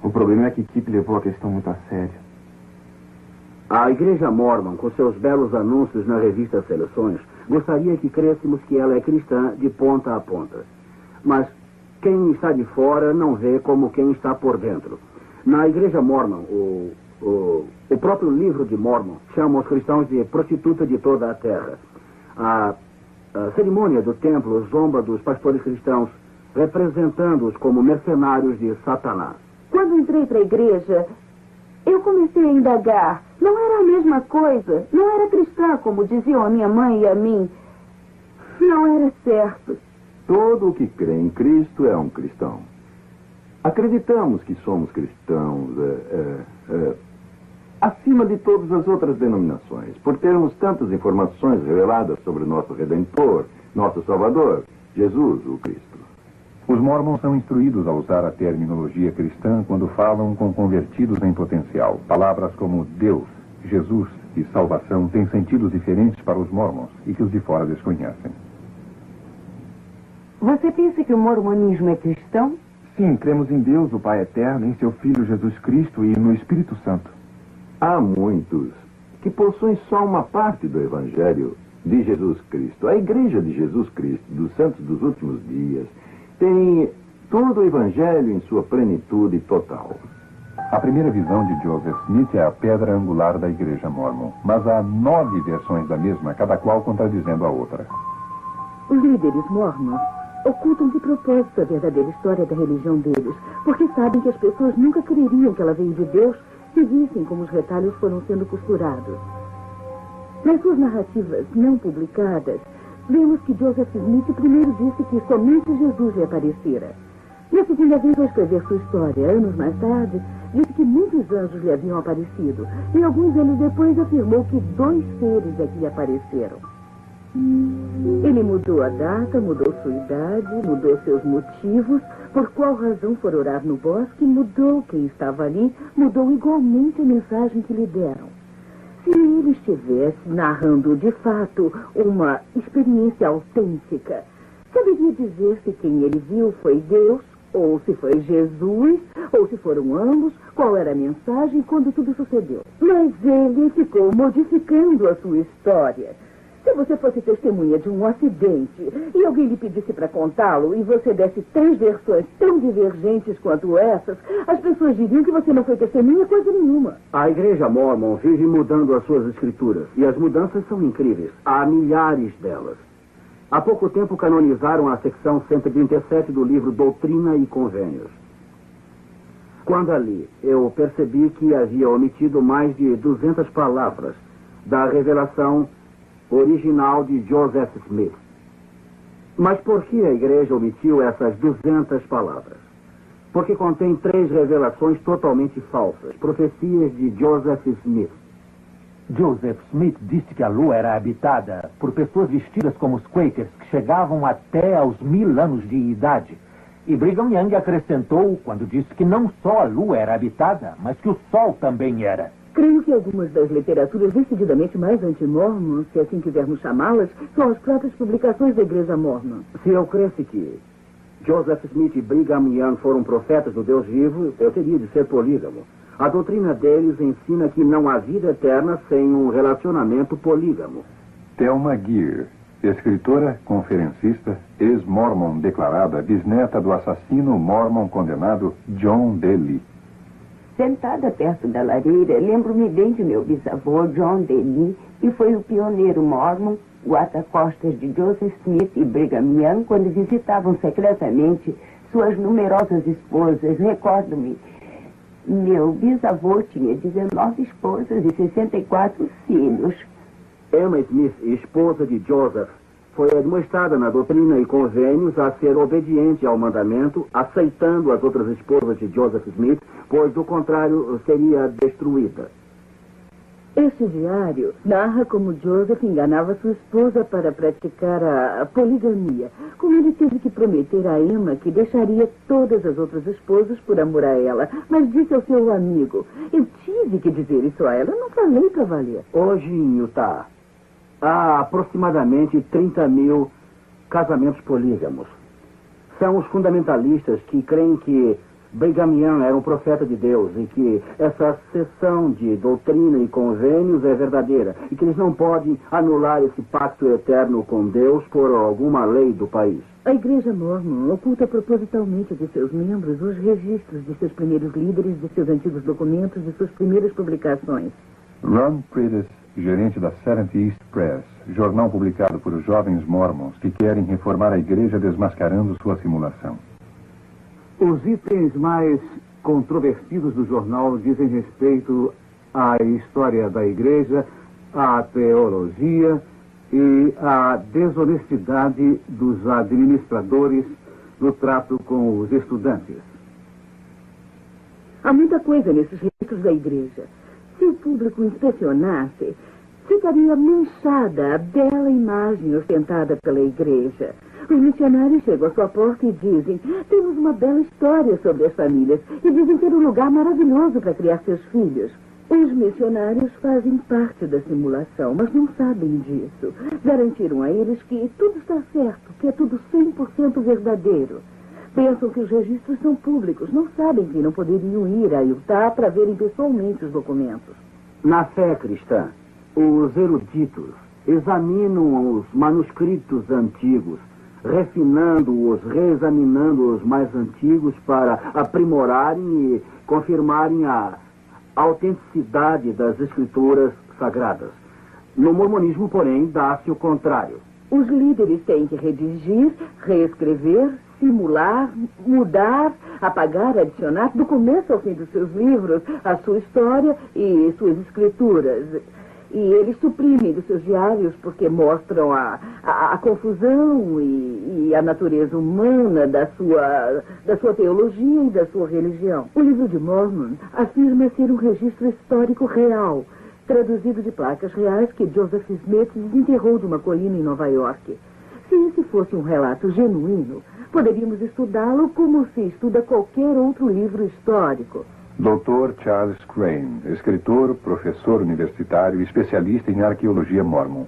Speaker 13: O problema é que Kip levou a questão muito a sério.
Speaker 6: A Igreja Mormon, com seus belos anúncios na revista Seleções, gostaria que crêssemos que ela é cristã de ponta a ponta. Mas quem está de fora não vê como quem está por dentro. Na Igreja Mormon, o próprio livro de Mormon chama os cristãos de prostituta de toda a terra. A cerimônia do templo zomba dos pastores cristãos, representando-os como mercenários de Satanás.
Speaker 9: Quando entrei para a igreja, eu comecei a indagar. Não era a mesma coisa. Não era cristã, como diziam a minha mãe e a mim. Não era certo.
Speaker 3: Todo o que crê em Cristo é um cristão. Acreditamos que somos cristãos acima de todas as outras denominações, por termos tantas informações reveladas sobre o nosso Redentor, nosso Salvador, Jesus, o Cristo.
Speaker 2: Os mormons são instruídos a usar a terminologia cristã quando falam com convertidos em potencial. Palavras como Deus, Jesus e salvação têm sentidos diferentes para os mormons e que os de fora desconhecem.
Speaker 8: Você pensa que o mormonismo é cristão?
Speaker 13: Sim, cremos em Deus, o Pai Eterno, em seu Filho Jesus Cristo e no Espírito Santo.
Speaker 3: Há muitos que possuem só uma parte do Evangelho de Jesus Cristo. A Igreja de Jesus Cristo, dos Santos dos Últimos Dias, tem todo o Evangelho em sua plenitude total.
Speaker 2: A primeira visão de Joseph Smith é a pedra angular da Igreja Mormon, mas há 9 versões da mesma, cada qual contradizendo a outra.
Speaker 9: Os líderes mormons ocultam de propósito a verdadeira história da religião deles, porque sabem que as pessoas nunca creriam que ela veio de Deus se vissem como os retalhos foram sendo costurados. Nas suas narrativas não publicadas, vemos que Joseph Smith primeiro disse que somente Jesus lhe aparecera.
Speaker 8: Na segunda vez ao escrever sua história, anos mais tarde, disse que muitos anjos lhe haviam aparecido. E alguns anos depois afirmou que 2 seres é que lhe apareceram. Ele mudou a data, mudou sua idade, mudou seus motivos, por qual razão for orar no bosque, mudou quem estava ali, mudou igualmente a mensagem que lhe deram. Se ele estivesse narrando de fato uma experiência autêntica, saberia dizer se quem ele viu foi Deus, ou se foi Jesus, ou se foram ambos, qual era a mensagem quando tudo sucedeu. Mas ele ficou modificando a sua história. Se você fosse testemunha de um acidente e alguém lhe pedisse para contá-lo e você desse 3 versões tão divergentes quanto essas, as pessoas diriam que você não foi testemunha coisa nenhuma.
Speaker 6: A Igreja Mórmon vive mudando as suas escrituras e as mudanças são incríveis. Há milhares delas. Há pouco tempo canonizaram a secção 137 do livro Doutrina e Convênios. Quando ali, eu percebi que havia omitido mais de 200 palavras da revelação original de Joseph Smith. Mas por que a igreja omitiu essas 200 palavras? Porque contém 3 revelações totalmente falsas, profecias de Joseph Smith.
Speaker 12: Joseph Smith disse que a Lua era habitada por pessoas vestidas como os Quakers, que chegavam até aos 1000 anos de idade. E Brigham Young acrescentou quando disse que não só a Lua era habitada, mas que o Sol também era.
Speaker 8: Creio que algumas das literaturas decididamente mais anti-mormon, se assim quisermos chamá-las, são as próprias publicações da Igreja Mormon.
Speaker 6: Se eu cresce que Joseph Smith e Brigham Young foram profetas do Deus vivo, eu teria de ser polígamo. A doutrina deles ensina que não há vida eterna sem um relacionamento polígamo.
Speaker 3: Thelma Gear, escritora, conferencista, ex-mormon declarada, bisneta do assassino mormon condenado John Daly.
Speaker 16: Sentada perto da lareira, lembro-me bem de meu bisavô, John Daly, que foi o pioneiro mormon, guarda-costas de Joseph Smith e Brigham Young, quando visitavam secretamente suas numerosas esposas. Recordo-me, meu bisavô tinha 19 esposas e 64 filhos.
Speaker 6: Emma Smith, esposa de Joseph, foi admoestada na Doutrina e Convênios a ser obediente ao mandamento, aceitando as outras esposas de Joseph Smith, pois do contrário seria destruída.
Speaker 8: Este diário narra como Joseph enganava sua esposa para praticar a poligamia, como ele teve que prometer a Emma que deixaria todas as outras esposas por amor a ela, mas disse ao seu amigo: eu tive que dizer isso a ela, eu não falei para valer.
Speaker 6: Hoje em Utah, há aproximadamente 30 mil casamentos polígamos. São os fundamentalistas que creem que Brigham Young era um profeta de Deus e que essa seção de doutrina e convênios é verdadeira e que eles não podem anular esse pacto eterno com Deus por alguma lei do país.
Speaker 8: A Igreja Mormon oculta propositalmente de seus membros os registros de seus primeiros líderes, de seus antigos documentos, de suas primeiras publicações.
Speaker 3: Ron Prentice, gerente da Seventh East Press, jornal publicado por jovens mormons que querem reformar a igreja desmascarando sua simulação.
Speaker 4: Os itens mais controvertidos do jornal dizem respeito à história da igreja, à teologia e à desonestidade dos administradores no trato com os estudantes.
Speaker 8: Há muita coisa nesses registros da igreja. Se o público inspecionasse, ficaria manchada a bela imagem ostentada pela igreja. Os missionários chegam à sua porta e dizem: temos uma bela história sobre as famílias e dizem ter um lugar maravilhoso para criar seus filhos. Os missionários fazem parte da simulação, mas não sabem disso. Garantiram a eles que tudo está certo, que é tudo 100% verdadeiro. Pensam que os registros são públicos, não sabem que não poderiam ir a Utah para verem pessoalmente os documentos.
Speaker 6: Na fé cristã, os eruditos examinam os manuscritos antigos, refinando-os, reexaminando os mais antigos para aprimorarem e confirmarem a autenticidade das escrituras sagradas. No mormonismo, porém, dá-se o contrário.
Speaker 8: Os líderes têm que redigir, reescrever, simular, mudar, apagar, adicionar, do começo ao fim dos seus livros, a sua história e suas escrituras.
Speaker 17: E eles suprimem dos seus diários porque mostram a confusão e a natureza humana da sua teologia e da sua religião. O livro de Mormon afirma ser um registro histórico real, traduzido de placas reais que Joseph Smith desenterrou de uma colina em Nova York. Se esse fosse um relato genuíno, poderíamos estudá-lo como se estuda qualquer outro livro histórico.
Speaker 18: Dr. Charles Crane, escritor, professor universitário e especialista em arqueologia mormon.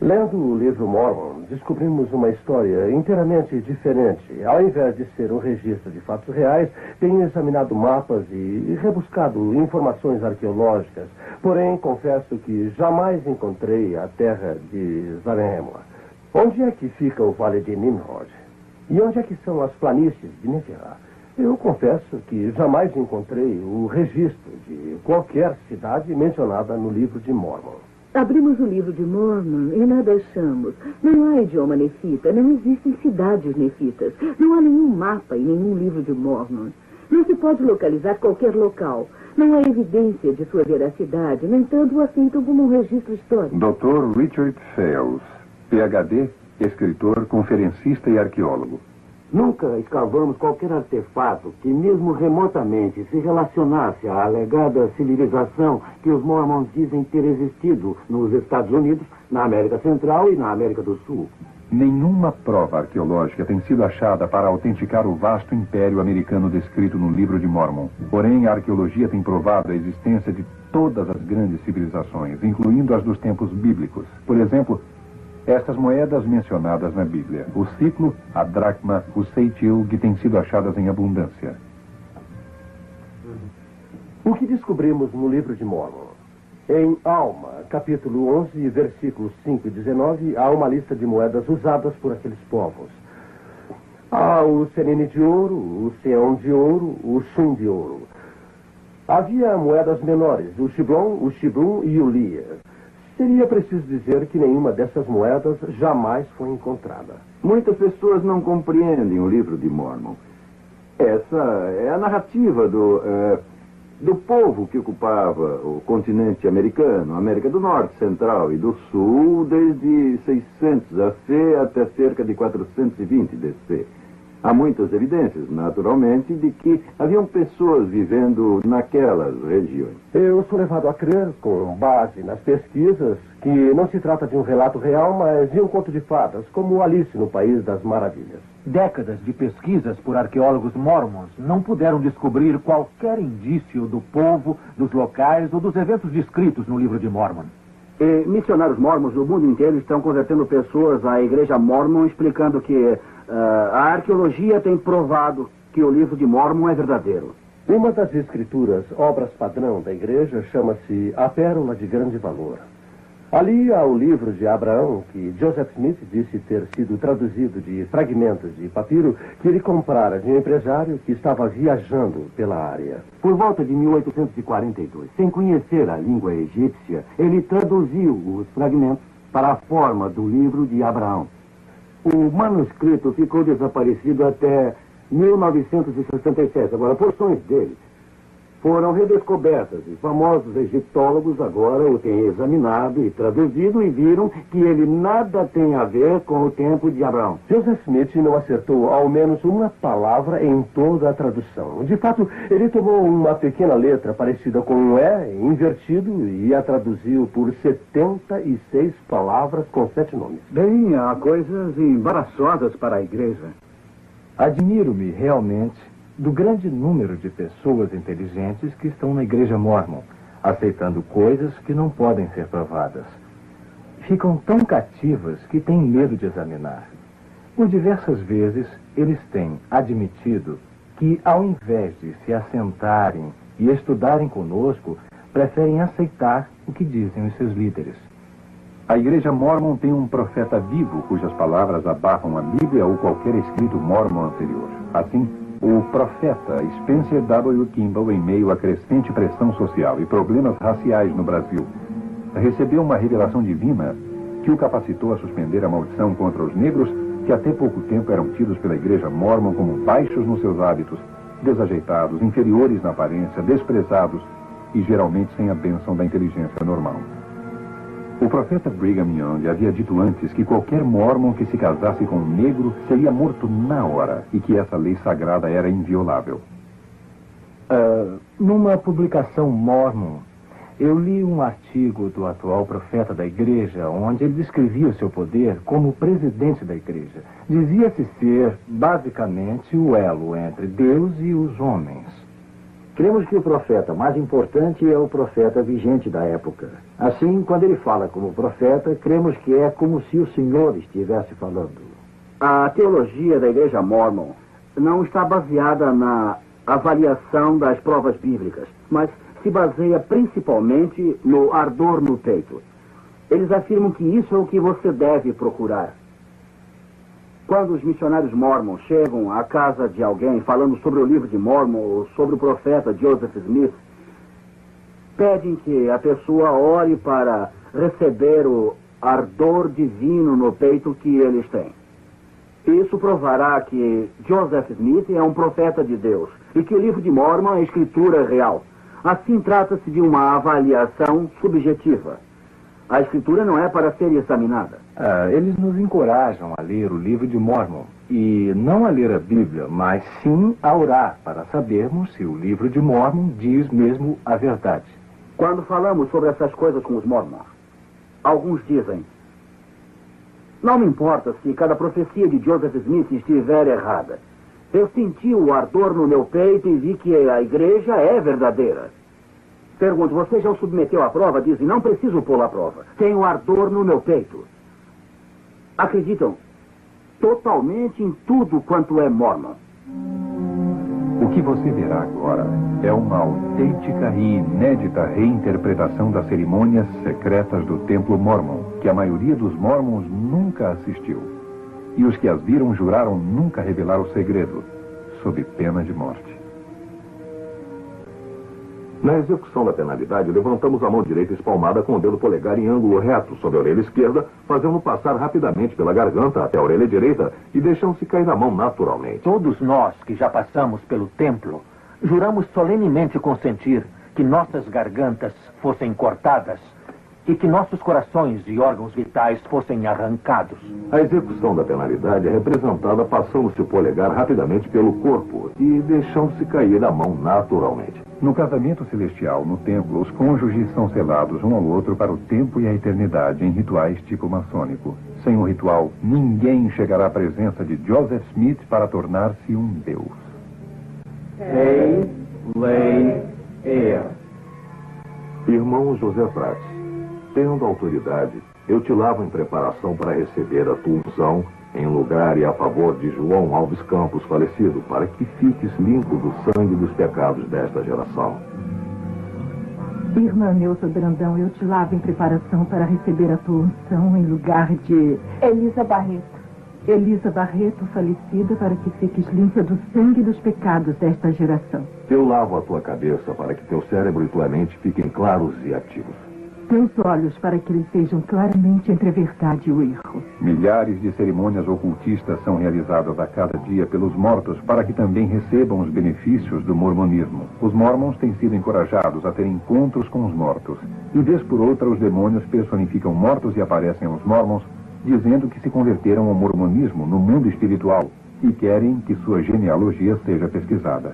Speaker 11: Lendo o livro Mormon, descobrimos uma história inteiramente diferente. Ao invés de ser um registro de fatos reais, tenho examinado mapas e rebuscado informações arqueológicas. Porém, confesso que jamais encontrei a terra de Zarahemla. Onde é que fica o Vale de Nimrod? E onde é que são as planícies de Neferá? Eu confesso que jamais encontrei o registro de qualquer cidade mencionada no livro de Mormon.
Speaker 17: Abrimos o livro de Mormon e nada achamos. Não há idioma nefita, não existem cidades nefitas. Não há nenhum mapa em nenhum livro de Mormon. Não se pode localizar qualquer local. Não há evidência de sua veracidade, no entanto, o aceitam como um registro histórico.
Speaker 18: Dr. Richard Fales, PhD, escritor, conferencista e arqueólogo.
Speaker 6: Nunca escavamos qualquer artefato que, mesmo remotamente, se relacionasse à alegada civilização que os Mormons dizem ter existido nos Estados Unidos, na América Central e na América do Sul.
Speaker 18: Nenhuma prova arqueológica tem sido achada para autenticar o vasto império americano descrito no livro de Mormon. Porém, a arqueologia tem provado a existência de todas as grandes civilizações, incluindo as dos tempos bíblicos. Por exemplo, estas moedas mencionadas na Bíblia, o ciclo, a dracma, o ceitil, que têm sido achadas em abundância.
Speaker 11: O que descobrimos no livro de Mormon? Em Alma, capítulo 11, versículos 5 e 19, há uma lista de moedas usadas por aqueles povos. Há o senine de ouro, o seon de ouro, o shum de ouro. Havia moedas menores, o shiblon, o shibum e o lia. Seria preciso dizer que nenhuma dessas moedas jamais foi encontrada.
Speaker 3: Muitas pessoas não compreendem o livro de Mormon. Essa é a narrativa do povo que ocupava o continente americano, América do Norte, Central e do Sul, desde 600 AC até cerca de 420 DC. Há muitas evidências, naturalmente, de que haviam pessoas vivendo naquelas regiões.
Speaker 11: Eu sou levado a crer, com base nas pesquisas, que não se trata de um relato real, mas de um conto de fadas, como Alice no País das Maravilhas.
Speaker 12: Décadas de pesquisas por arqueólogos mormons não puderam descobrir qualquer indício do povo, dos locais ou dos eventos descritos no livro de Mormon.
Speaker 6: E missionários mormons do mundo inteiro estão convertendo pessoas à igreja mormon, explicando que a arqueologia tem provado que o livro de Mormon é verdadeiro.
Speaker 11: Uma das escrituras, obras padrão da igreja, chama-se A Pérola de Grande Valor. Ali há o livro de Abraão, que Joseph Smith disse ter sido traduzido de fragmentos de papiro que ele comprara de um empresário que estava viajando pela área.
Speaker 6: Por volta de 1842, sem conhecer a língua egípcia, ele traduziu os fragmentos para a forma do livro de Abraão. O manuscrito ficou desaparecido até 1967. Agora, porções dele foram redescobertas e famosos egiptólogos agora o têm examinado e traduzido e viram que ele nada tem a ver com o tempo de Abraão.
Speaker 11: Joseph Smith não acertou ao menos uma palavra em toda a tradução. De fato, ele tomou uma pequena letra parecida com um E invertido e a traduziu por 76 palavras com 7 nomes.
Speaker 5: Bem, há coisas embaraçosas para a igreja.
Speaker 14: Admiro-me realmente do grande número de pessoas inteligentes que estão na igreja mormon, aceitando coisas que não podem ser provadas. Ficam tão cativas que têm medo de examinar. Por diversas vezes, eles têm admitido que, ao invés de se assentarem e estudarem conosco, preferem aceitar o que dizem os seus líderes.
Speaker 18: A igreja mormon tem um profeta vivo cujas palavras abafam a Bíblia ou qualquer escrito mormon anterior. Assim, o profeta Spencer W. Kimball, em meio à crescente pressão social e problemas raciais no Brasil, recebeu uma revelação divina que o capacitou a suspender a maldição contra os negros que até pouco tempo eram tidos pela igreja mormon como baixos nos seus hábitos, desajeitados, inferiores na aparência, desprezados e geralmente sem a bênção da inteligência normal. O profeta Brigham Young havia dito antes que qualquer mormon que se casasse com um negro seria morto na hora e que essa lei sagrada era inviolável.
Speaker 14: Numa publicação mormon, eu li um artigo do atual profeta da igreja, onde ele descrevia o seu poder como presidente da igreja. Dizia-se ser, basicamente, o elo entre Deus e os homens.
Speaker 5: Cremos que o profeta mais importante é o profeta vigente da época. Assim, quando ele fala como profeta, cremos que é como se o Senhor estivesse falando.
Speaker 6: A teologia da Igreja Mormon não está baseada na avaliação das provas bíblicas, mas se baseia principalmente no ardor no peito. Eles afirmam que isso é o que você deve procurar. Quando os missionários mormons chegam à casa de alguém falando sobre o livro de Mormon ou sobre o profeta Joseph Smith, pedem que a pessoa ore para receber o ardor divino no peito que eles têm. Isso provará que Joseph Smith é um profeta de Deus e que o livro de Mormon é escritura real. Assim, trata-se de uma avaliação subjetiva. A escritura não é para ser examinada.
Speaker 14: Eles nos encorajam a ler o livro de Mormon. E não a ler a Bíblia, mas sim a orar para sabermos se o livro de Mormon diz mesmo a verdade.
Speaker 6: Quando falamos sobre essas coisas com os mormons, alguns dizem: não me importa se cada profecia de Joseph Smith estiver errada. Eu senti o ardor no meu peito e vi que a igreja é verdadeira. Pergunto, você já o submeteu à prova? Dizem, não preciso pô-lo à prova. Tenho ardor no meu peito. Acreditam totalmente em tudo quanto é mormon.
Speaker 18: O que você verá agora é uma autêntica e inédita reinterpretação das cerimônias secretas do Templo Mormon, que a maioria dos mormons nunca assistiu. E os que as viram juraram nunca revelar o segredo, sob pena de morte.
Speaker 3: Na execução da penalidade, levantamos a mão direita espalmada com o dedo polegar em ângulo reto sobre a orelha esquerda, fazendo passar rapidamente pela garganta até a orelha direita e deixando-se cair na mão naturalmente.
Speaker 12: Todos nós que já passamos pelo templo, juramos solenemente consentir que nossas gargantas fossem cortadas e que nossos corações e órgãos vitais fossem arrancados.
Speaker 3: A execução da penalidade é representada passando-se o polegar rapidamente pelo corpo e deixando-se cair na mão naturalmente.
Speaker 18: No casamento celestial, no templo, os cônjuges são selados um ao outro para o tempo e a eternidade em rituais tipo maçônico. Sem o ritual, ninguém chegará à presença de Joseph Smith para tornar-se um deus.
Speaker 3: Hey, lay, air. Irmão José Prates, tendo autoridade, eu te lavo em preparação para receber a tua unção em lugar e a favor de João Alves Campos, falecido, para que fiques limpo do sangue dos pecados desta geração.
Speaker 9: Irmã Neuza Brandão, eu te lavo em preparação para receber a tua unção em lugar de...
Speaker 17: Elisa Barreto.
Speaker 9: Elisa Barreto, falecida, para que fiques limpa do sangue dos pecados desta geração.
Speaker 3: Eu lavo a tua cabeça para que teu cérebro e tua mente fiquem claros e ativos.
Speaker 9: Teus olhos para que eles vejam claramente entre a verdade e o erro.
Speaker 18: Milhares de cerimônias ocultistas são realizadas a cada dia pelos mortos para que também recebam os benefícios do mormonismo. Os mormons têm sido encorajados a ter encontros com os mortos. E vez por outra os demônios personificam mortos e aparecem aos mormons dizendo que se converteram ao mormonismo no mundo espiritual e querem que sua genealogia seja pesquisada.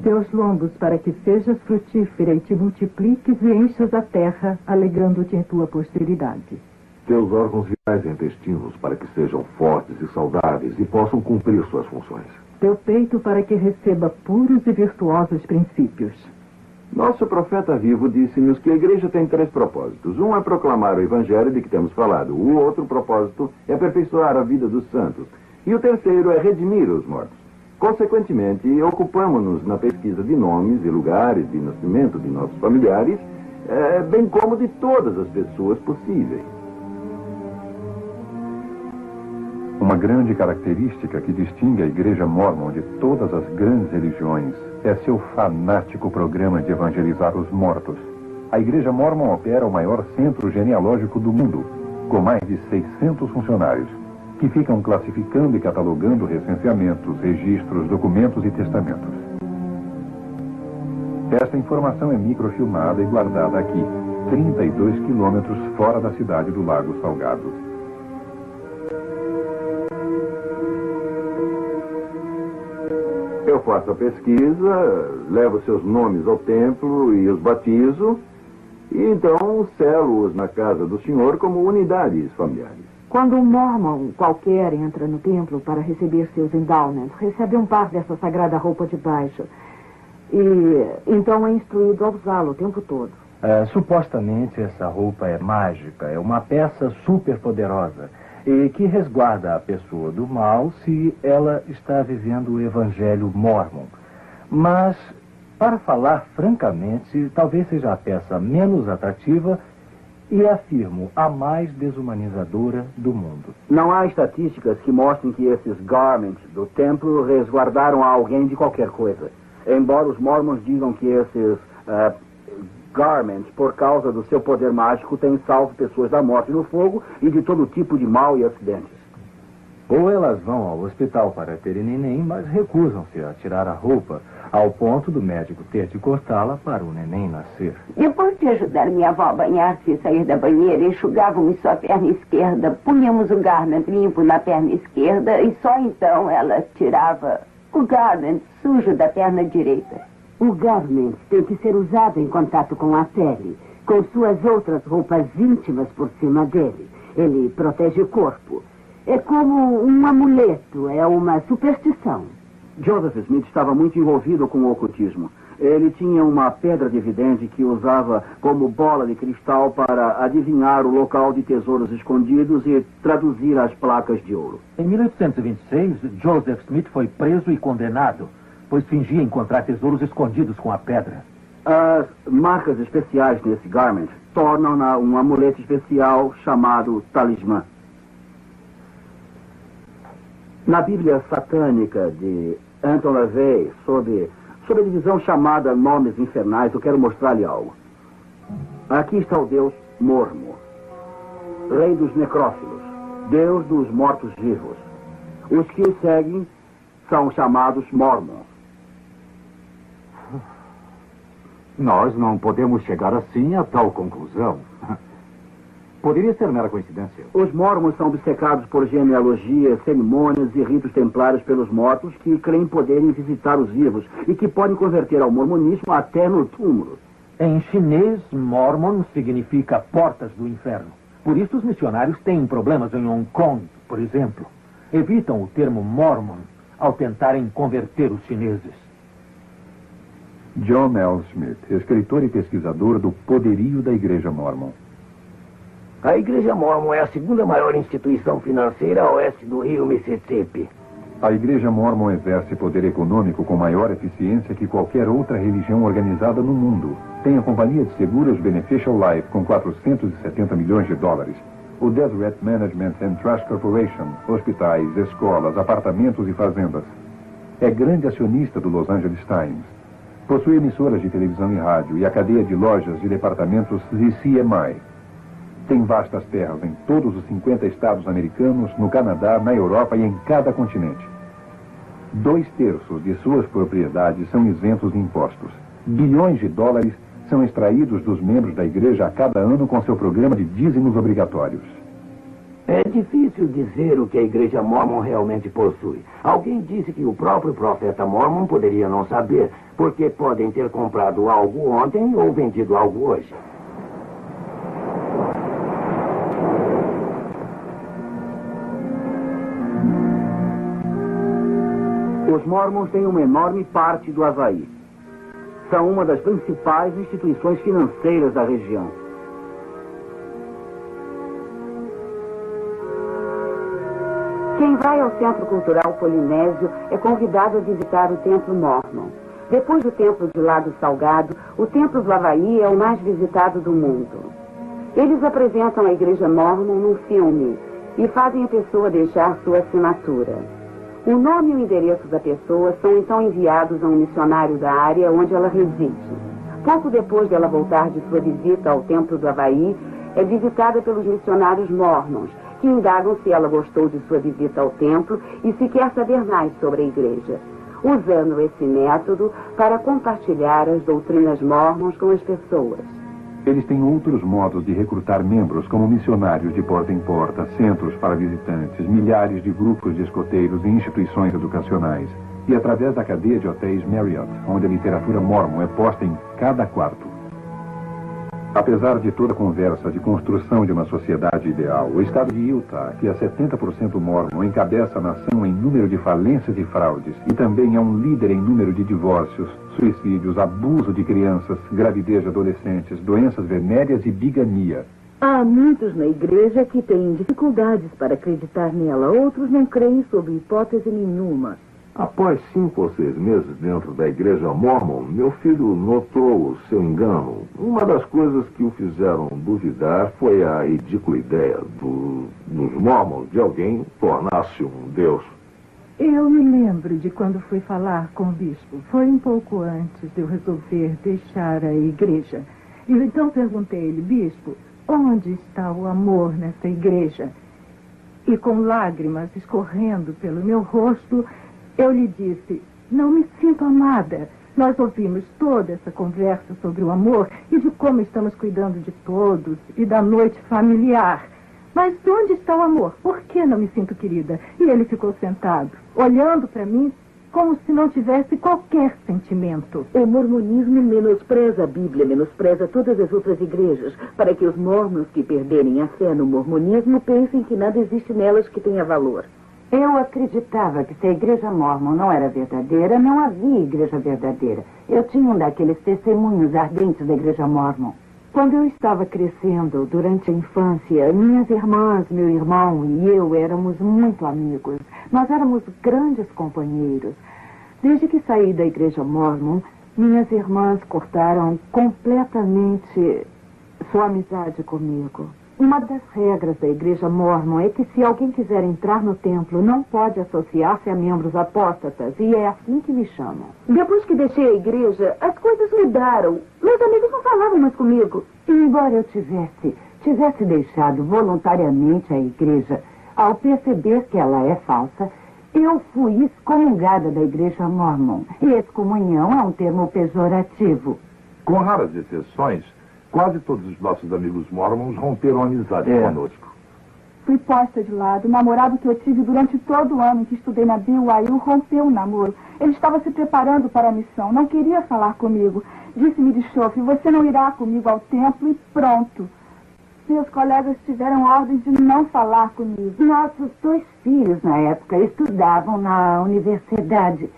Speaker 9: Teus lombos para que sejas frutífera e te multipliques e enchas a terra, alegando-te em tua posteridade.
Speaker 3: Teus órgãos vitais e intestinos para que sejam fortes e saudáveis e possam cumprir suas funções.
Speaker 9: Teu peito para que receba puros e virtuosos princípios.
Speaker 3: Nosso profeta vivo disse-nos que a igreja tem 3 propósitos. Um é proclamar o evangelho de que temos falado. O outro propósito é aperfeiçoar a vida dos santos. E o terceiro é redimir os mortos. Consequentemente, ocupamos-nos na pesquisa de nomes e lugares de nascimento de nossos familiares, bem como de todas as pessoas possíveis.
Speaker 18: Uma grande característica que distingue a Igreja Mormon de todas as grandes religiões é seu fanático programa de evangelizar os mortos. A Igreja Mormon opera o maior centro genealógico do mundo, com mais de 600 funcionários, que ficam classificando e catalogando recenseamentos, registros, documentos e testamentos. Esta informação é microfilmada e guardada aqui, 32 quilômetros fora da cidade do Lago Salgado.
Speaker 3: Eu faço a pesquisa, levo seus nomes ao templo e os batizo, e então selo-os na casa do senhor como unidades familiares.
Speaker 8: Quando um mormon qualquer entra no templo para receber seus endowments, recebe um par dessa sagrada roupa de baixo. E então é instruído a usá-lo o tempo todo.
Speaker 14: Supostamente essa roupa é mágica, é uma peça super poderosa e que resguarda a pessoa do mal se ela está vivendo o evangelho mormon. Mas, para falar francamente, talvez seja a peça menos atrativa e, afirmo, a mais desumanizadora do mundo.
Speaker 6: Não há estatísticas que mostrem que esses garments do templo resguardaram alguém de qualquer coisa. Embora os mormons digam que esses garments, por causa do seu poder mágico, têm salvo pessoas da morte no fogo e de todo tipo de mal e acidentes.
Speaker 14: Ou elas vão ao hospital para terem neném, mas recusam-se a tirar a roupa, ao ponto do médico ter de cortá-la para o neném nascer.
Speaker 16: Depois de ajudar minha avó a banhar-se e sair da banheira, enxugávamos sua perna esquerda, punhamos o garment limpo na perna esquerda e só então ela tirava o garment sujo da perna direita.
Speaker 8: O garment tem que ser usado em contato com a pele, com suas outras roupas íntimas por cima dele. Ele protege o corpo. É como um amuleto, é uma superstição.
Speaker 6: Joseph Smith estava muito envolvido com o ocultismo. Ele tinha uma pedra de vidente que usava como bola de cristal para adivinhar o local de tesouros escondidos e traduzir as placas de ouro.
Speaker 12: Em 1826, Joseph Smith foi preso e condenado, pois fingia encontrar tesouros escondidos com a pedra.
Speaker 6: As marcas especiais nesse garment tornam-na um amuleto especial chamado talismã. Na Bíblia satânica de Anton LaVey, sob a divisão chamada Nomes Infernais, eu quero mostrar-lhe algo. Aqui está o Deus Mormo, rei dos necrófilos, Deus dos mortos-vivos. Os que o seguem são chamados Mormons.
Speaker 15: Nós não podemos chegar assim a tal conclusão. Poderia ser mera coincidência.
Speaker 6: Os mormons são obcecados por genealogias, cerimônias e ritos templários pelos mortos que creem poderem visitar os vivos e que podem converter ao mormonismo até no túmulo.
Speaker 12: Em chinês, mormon significa portas do inferno. Por isso os missionários têm problemas em Hong Kong, por exemplo. Evitam o termo mormon ao tentarem converter os chineses.
Speaker 18: John L. Smith, escritor e pesquisador do poderio da Igreja Mormon.
Speaker 11: A Igreja Mormon é a segunda maior instituição financeira a oeste do rio Mississippi.
Speaker 18: A Igreja Mormon exerce poder econômico com maior eficiência que qualquer outra religião organizada no mundo. Tem a companhia de seguros Beneficial Life com 470 milhões de dólares. O Deseret Management and Trust Corporation, hospitais, escolas, apartamentos e fazendas. É grande acionista do Los Angeles Times. Possui emissoras de televisão e rádio e a cadeia de lojas de departamentos CMI. Tem vastas terras em todos os 50 estados americanos, no Canadá, na Europa e em cada continente. 2/3 de suas propriedades são isentos de impostos. Bilhões de dólares são extraídos dos membros da igreja a cada ano com seu programa de dízimos obrigatórios.
Speaker 11: É difícil dizer o que a Igreja Mormon realmente possui. Alguém disse que o próprio profeta Mormon poderia não saber, porque podem ter comprado algo ontem ou vendido algo hoje.
Speaker 6: Os Mormons têm uma enorme parte do Havaí. São uma das principais instituições financeiras da região.
Speaker 8: Quem vai ao Centro Cultural Polinésio é convidado a visitar o Templo Mormon. Depois do Templo de Lago Salgado, o Templo do Havaí é o mais visitado do mundo. Eles apresentam a Igreja Mormon num filme e fazem a pessoa deixar sua assinatura. O nome e o endereço da pessoa são então enviados a um missionário da área onde ela reside. Pouco depois dela voltar de sua visita ao Templo do Havaí, é visitada pelos missionários mormons, que indagam se ela gostou de sua visita ao templo e se quer saber mais sobre a igreja, usando esse método para compartilhar as doutrinas mormons com as pessoas.
Speaker 18: Eles têm outros modos de recrutar membros, como missionários de porta em porta, centros para visitantes, milhares de grupos de escoteiros e instituições educacionais. E através da cadeia de hotéis Marriott, onde a literatura mormon é posta em cada quarto. Apesar de toda a conversa de construção de uma sociedade ideal, o estado de Utah, que é 70% mormon, encabeça a nação em número de falências e fraudes, e também é um líder em número de divórcios, suicídios, abuso de crianças, gravidez de adolescentes, doenças venéreas e bigamia.
Speaker 17: Há muitos na igreja que têm dificuldades para acreditar nela. Outros não creem sob hipótese nenhuma.
Speaker 3: Após 5 ou 6 meses dentro da igreja Mormon, meu filho notou o seu engano. Uma das coisas que o fizeram duvidar foi a ridícula ideia dos Mormons de alguém tornar-se um deus.
Speaker 19: Eu me lembro de quando fui falar com o bispo. Foi um pouco antes de eu resolver deixar a igreja. E então perguntei-lhe, bispo, onde está o amor nessa igreja? E com lágrimas escorrendo pelo meu rosto, eu lhe disse, não me sinto amada. Nós ouvimos toda essa conversa sobre o amor e de como estamos cuidando de todos e da noite familiar. Mas onde está o amor? Por que não me sinto querida? E ele ficou sentado, olhando para mim como se não tivesse qualquer sentimento.
Speaker 17: O mormonismo menospreza a Bíblia, menospreza todas as outras igrejas, para que os mormons que perderem a fé no mormonismo pensem que nada existe nelas que tenha valor.
Speaker 8: Eu acreditava que se a igreja mormon não era verdadeira, não havia igreja verdadeira. Eu tinha um daqueles testemunhos ardentes da igreja mormon. Quando eu estava crescendo, durante a infância, minhas irmãs, meu irmão e eu éramos muito amigos. Nós éramos grandes companheiros. Desde que saí da igreja mormon, minhas irmãs cortaram completamente sua amizade comigo. Uma das regras da igreja mormon é que se alguém quiser entrar no templo, não pode associar-se a membros apóstatas, e é assim que me chamam.
Speaker 17: Depois que deixei a igreja, as coisas mudaram. Meus amigos não falavam mais comigo.
Speaker 8: E embora eu tivesse deixado voluntariamente a igreja, ao perceber que ela é falsa, eu fui excomungada da igreja mormon. E excomunhão é um termo pejorativo.
Speaker 10: Com raras exceções, quase todos os nossos amigos mormons romperam amizade conosco.
Speaker 9: Fui posta de lado. O namorado que eu tive durante todo o ano em que estudei na BYU rompeu o namoro. Ele estava se preparando para a missão. Não queria falar comigo. Disse-me de chofre, você não irá comigo ao templo e pronto. Meus colegas tiveram ordem de não falar comigo.
Speaker 8: Nossos 2 filhos, na época, estudavam na universidade.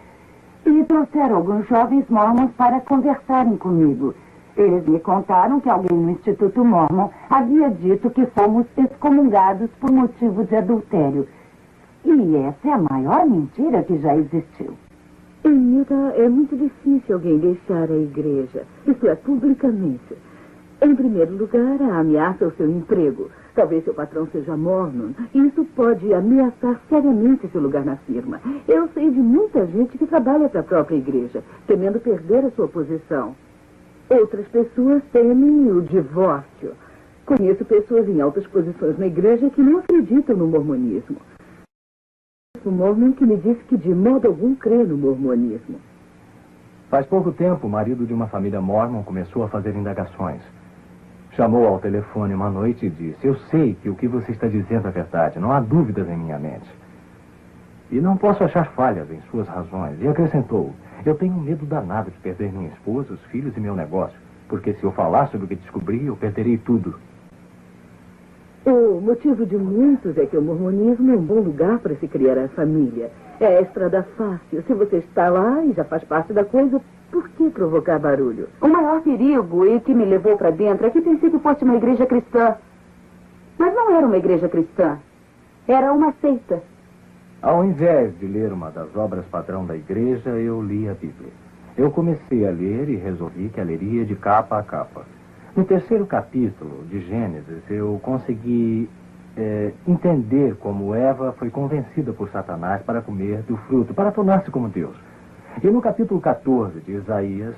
Speaker 8: E trouxeram alguns jovens mormons para conversarem comigo. Eles me contaram que alguém no Instituto Mormon havia dito que fomos excomungados por motivo de adultério. E essa é a maior mentira que já existiu.
Speaker 17: Em Utah é muito difícil alguém deixar a igreja. Isto é, publicamente. Em primeiro lugar, a ameaça ao seu emprego. Talvez seu patrão seja mormon. E isso pode ameaçar seriamente seu lugar na firma. Eu sei de muita gente que trabalha para a própria igreja, temendo perder a sua posição. Outras pessoas temem o divórcio. Conheço pessoas em altas posições na igreja que não acreditam no mormonismo. O mormon que me disse que de modo algum crê no mormonismo.
Speaker 14: Faz pouco tempo, o marido de uma família mormon começou a fazer indagações. Chamou ao telefone uma noite e disse, eu sei que o que você está dizendo é verdade, não há dúvidas em minha mente. E não posso achar falhas em suas razões. E acrescentou, eu tenho um medo danado de perder minha esposa, os filhos e meu negócio. Porque se eu falar sobre o que descobri, eu perderei tudo.
Speaker 17: O motivo de muitos é que o mormonismo é um bom lugar para se criar a família. É a estrada fácil. Se você está lá e já faz parte da coisa, por que provocar barulho?
Speaker 8: O maior perigo e que me levou para dentro é que pensei que fosse uma igreja cristã. Mas não era uma igreja cristã. Era uma seita.
Speaker 14: Ao invés de ler uma das obras padrão da igreja, eu li a Bíblia. Eu comecei a ler e resolvi que a leria de capa a capa. No 3º capítulo de Gênesis, eu consegui entender como Eva foi convencida por Satanás para comer do fruto, para tornar-se como Deus. E no capítulo 14 de Isaías,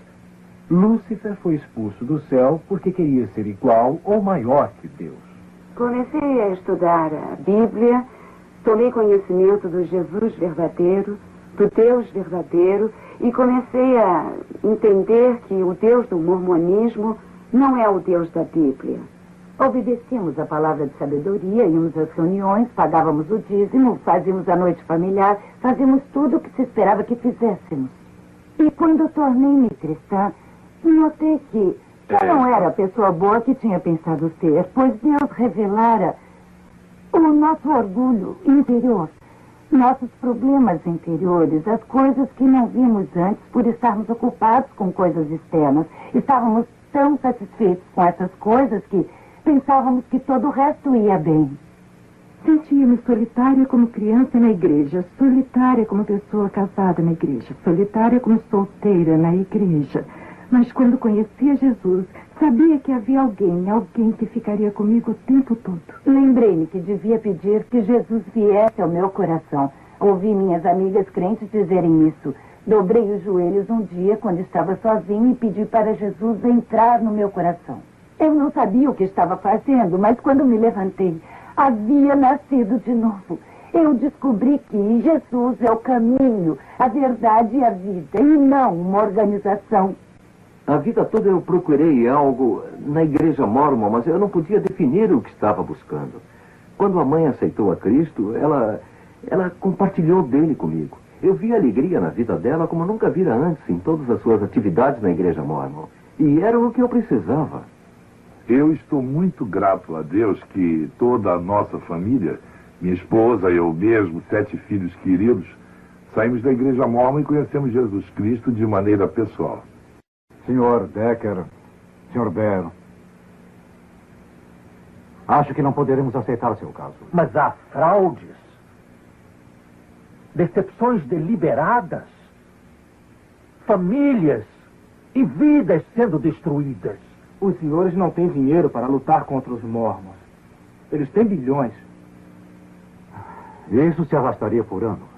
Speaker 14: Lúcifer foi expulso do céu porque queria ser igual ou maior que Deus.
Speaker 8: Comecei a estudar a Bíblia, tomei conhecimento do Jesus verdadeiro, do Deus verdadeiro, e comecei a entender que o Deus do mormonismo Não é o Deus da Bíblia. Obedecíamos a palavra de sabedoria, íamos às reuniões, pagávamos o dízimo, fazíamos a noite familiar, fazíamos tudo o que se esperava que fizéssemos. E quando tornei-me cristã, notei que eu não era a pessoa boa que tinha pensado ser, pois Deus revelara o nosso orgulho interior, nossos problemas interiores, as coisas que não vimos antes por estarmos ocupados com coisas externas. Estávamos tão satisfeitos com essas coisas que pensávamos que todo o resto ia bem.
Speaker 19: Sentia-me solitária como criança na igreja, solitária como pessoa casada na igreja, solitária como solteira na igreja. Mas quando conhecia Jesus, sabia que havia alguém que ficaria comigo o tempo todo.
Speaker 8: Lembrei-me que devia pedir que Jesus viesse ao meu coração. Ouvi minhas amigas crentes dizerem isso. Dobrei os joelhos um dia quando estava sozinha e pedi para Jesus entrar no meu coração. Eu não sabia o que estava fazendo, mas quando me levantei, havia nascido de novo. Eu descobri que Jesus é o caminho, a verdade e a vida, e não uma organização.
Speaker 11: A vida toda eu procurei algo na igreja mórmon, mas eu não podia definir o que estava buscando. Quando a mãe aceitou a Cristo, ela compartilhou dele comigo. Eu vi alegria na vida dela como nunca vira antes em todas as suas atividades na igreja mórmon. E era o que eu precisava.
Speaker 10: Eu estou muito grato a Deus que toda a nossa família, minha esposa, eu mesmo, 7 filhos queridos, saímos da igreja mórmon e conhecemos Jesus Cristo de maneira pessoal.
Speaker 20: Senhor Decker, Sr. Baer, acho que não poderemos aceitar seu caso.
Speaker 12: Mas há fraudes, decepções deliberadas, famílias e vidas sendo destruídas.
Speaker 4: Os senhores não têm dinheiro para lutar contra os mormons. Eles têm bilhões.
Speaker 20: Isso se arrastaria por anos.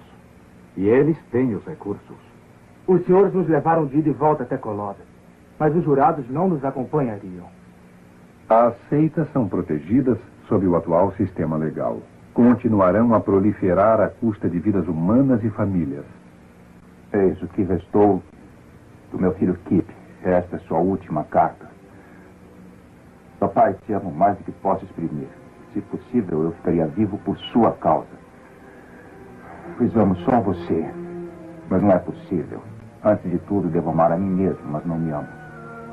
Speaker 20: E eles têm os recursos.
Speaker 4: Os senhores nos levaram de ida e volta até Coloda. Mas os jurados não nos acompanhariam.
Speaker 18: As seitas são protegidas sob o atual sistema legal. Continuarão a proliferar à custa de vidas humanas e famílias.
Speaker 15: Eis o que restou do meu filho Kip. Esta é sua última carta. Papai, te amo mais do que posso exprimir. Se possível, eu ficaria vivo por sua causa. Pois amo só você. Mas não é possível. Antes de tudo, devo amar a mim mesmo, mas não me amo.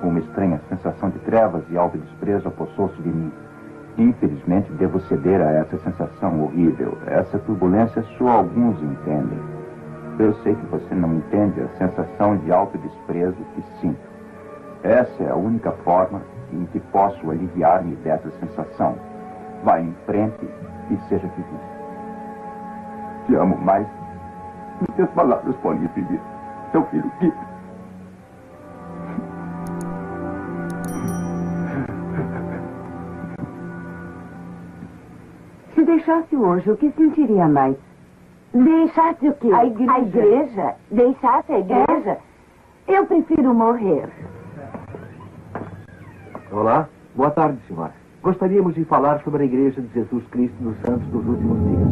Speaker 15: Uma estranha sensação de trevas e autodesprezo apossou-se de mim. Infelizmente, devo ceder a essa sensação horrível. Essa turbulência só alguns entendem. Eu sei que você não entende a sensação de autodesprezo que sinto. Essa é a única forma em que posso aliviar-me dessa sensação. Vá em frente e seja feliz. Te amo mais do que as palavras podem pedir. Seu filho Kip.
Speaker 8: Se deixasse hoje, o que sentiria mais? Deixasse o quê? A igreja? Deixasse a igreja? Eu prefiro morrer.
Speaker 11: Olá, boa tarde, senhora. Gostaríamos de falar sobre a Igreja de Jesus Cristo dos Santos dos Últimos Dias.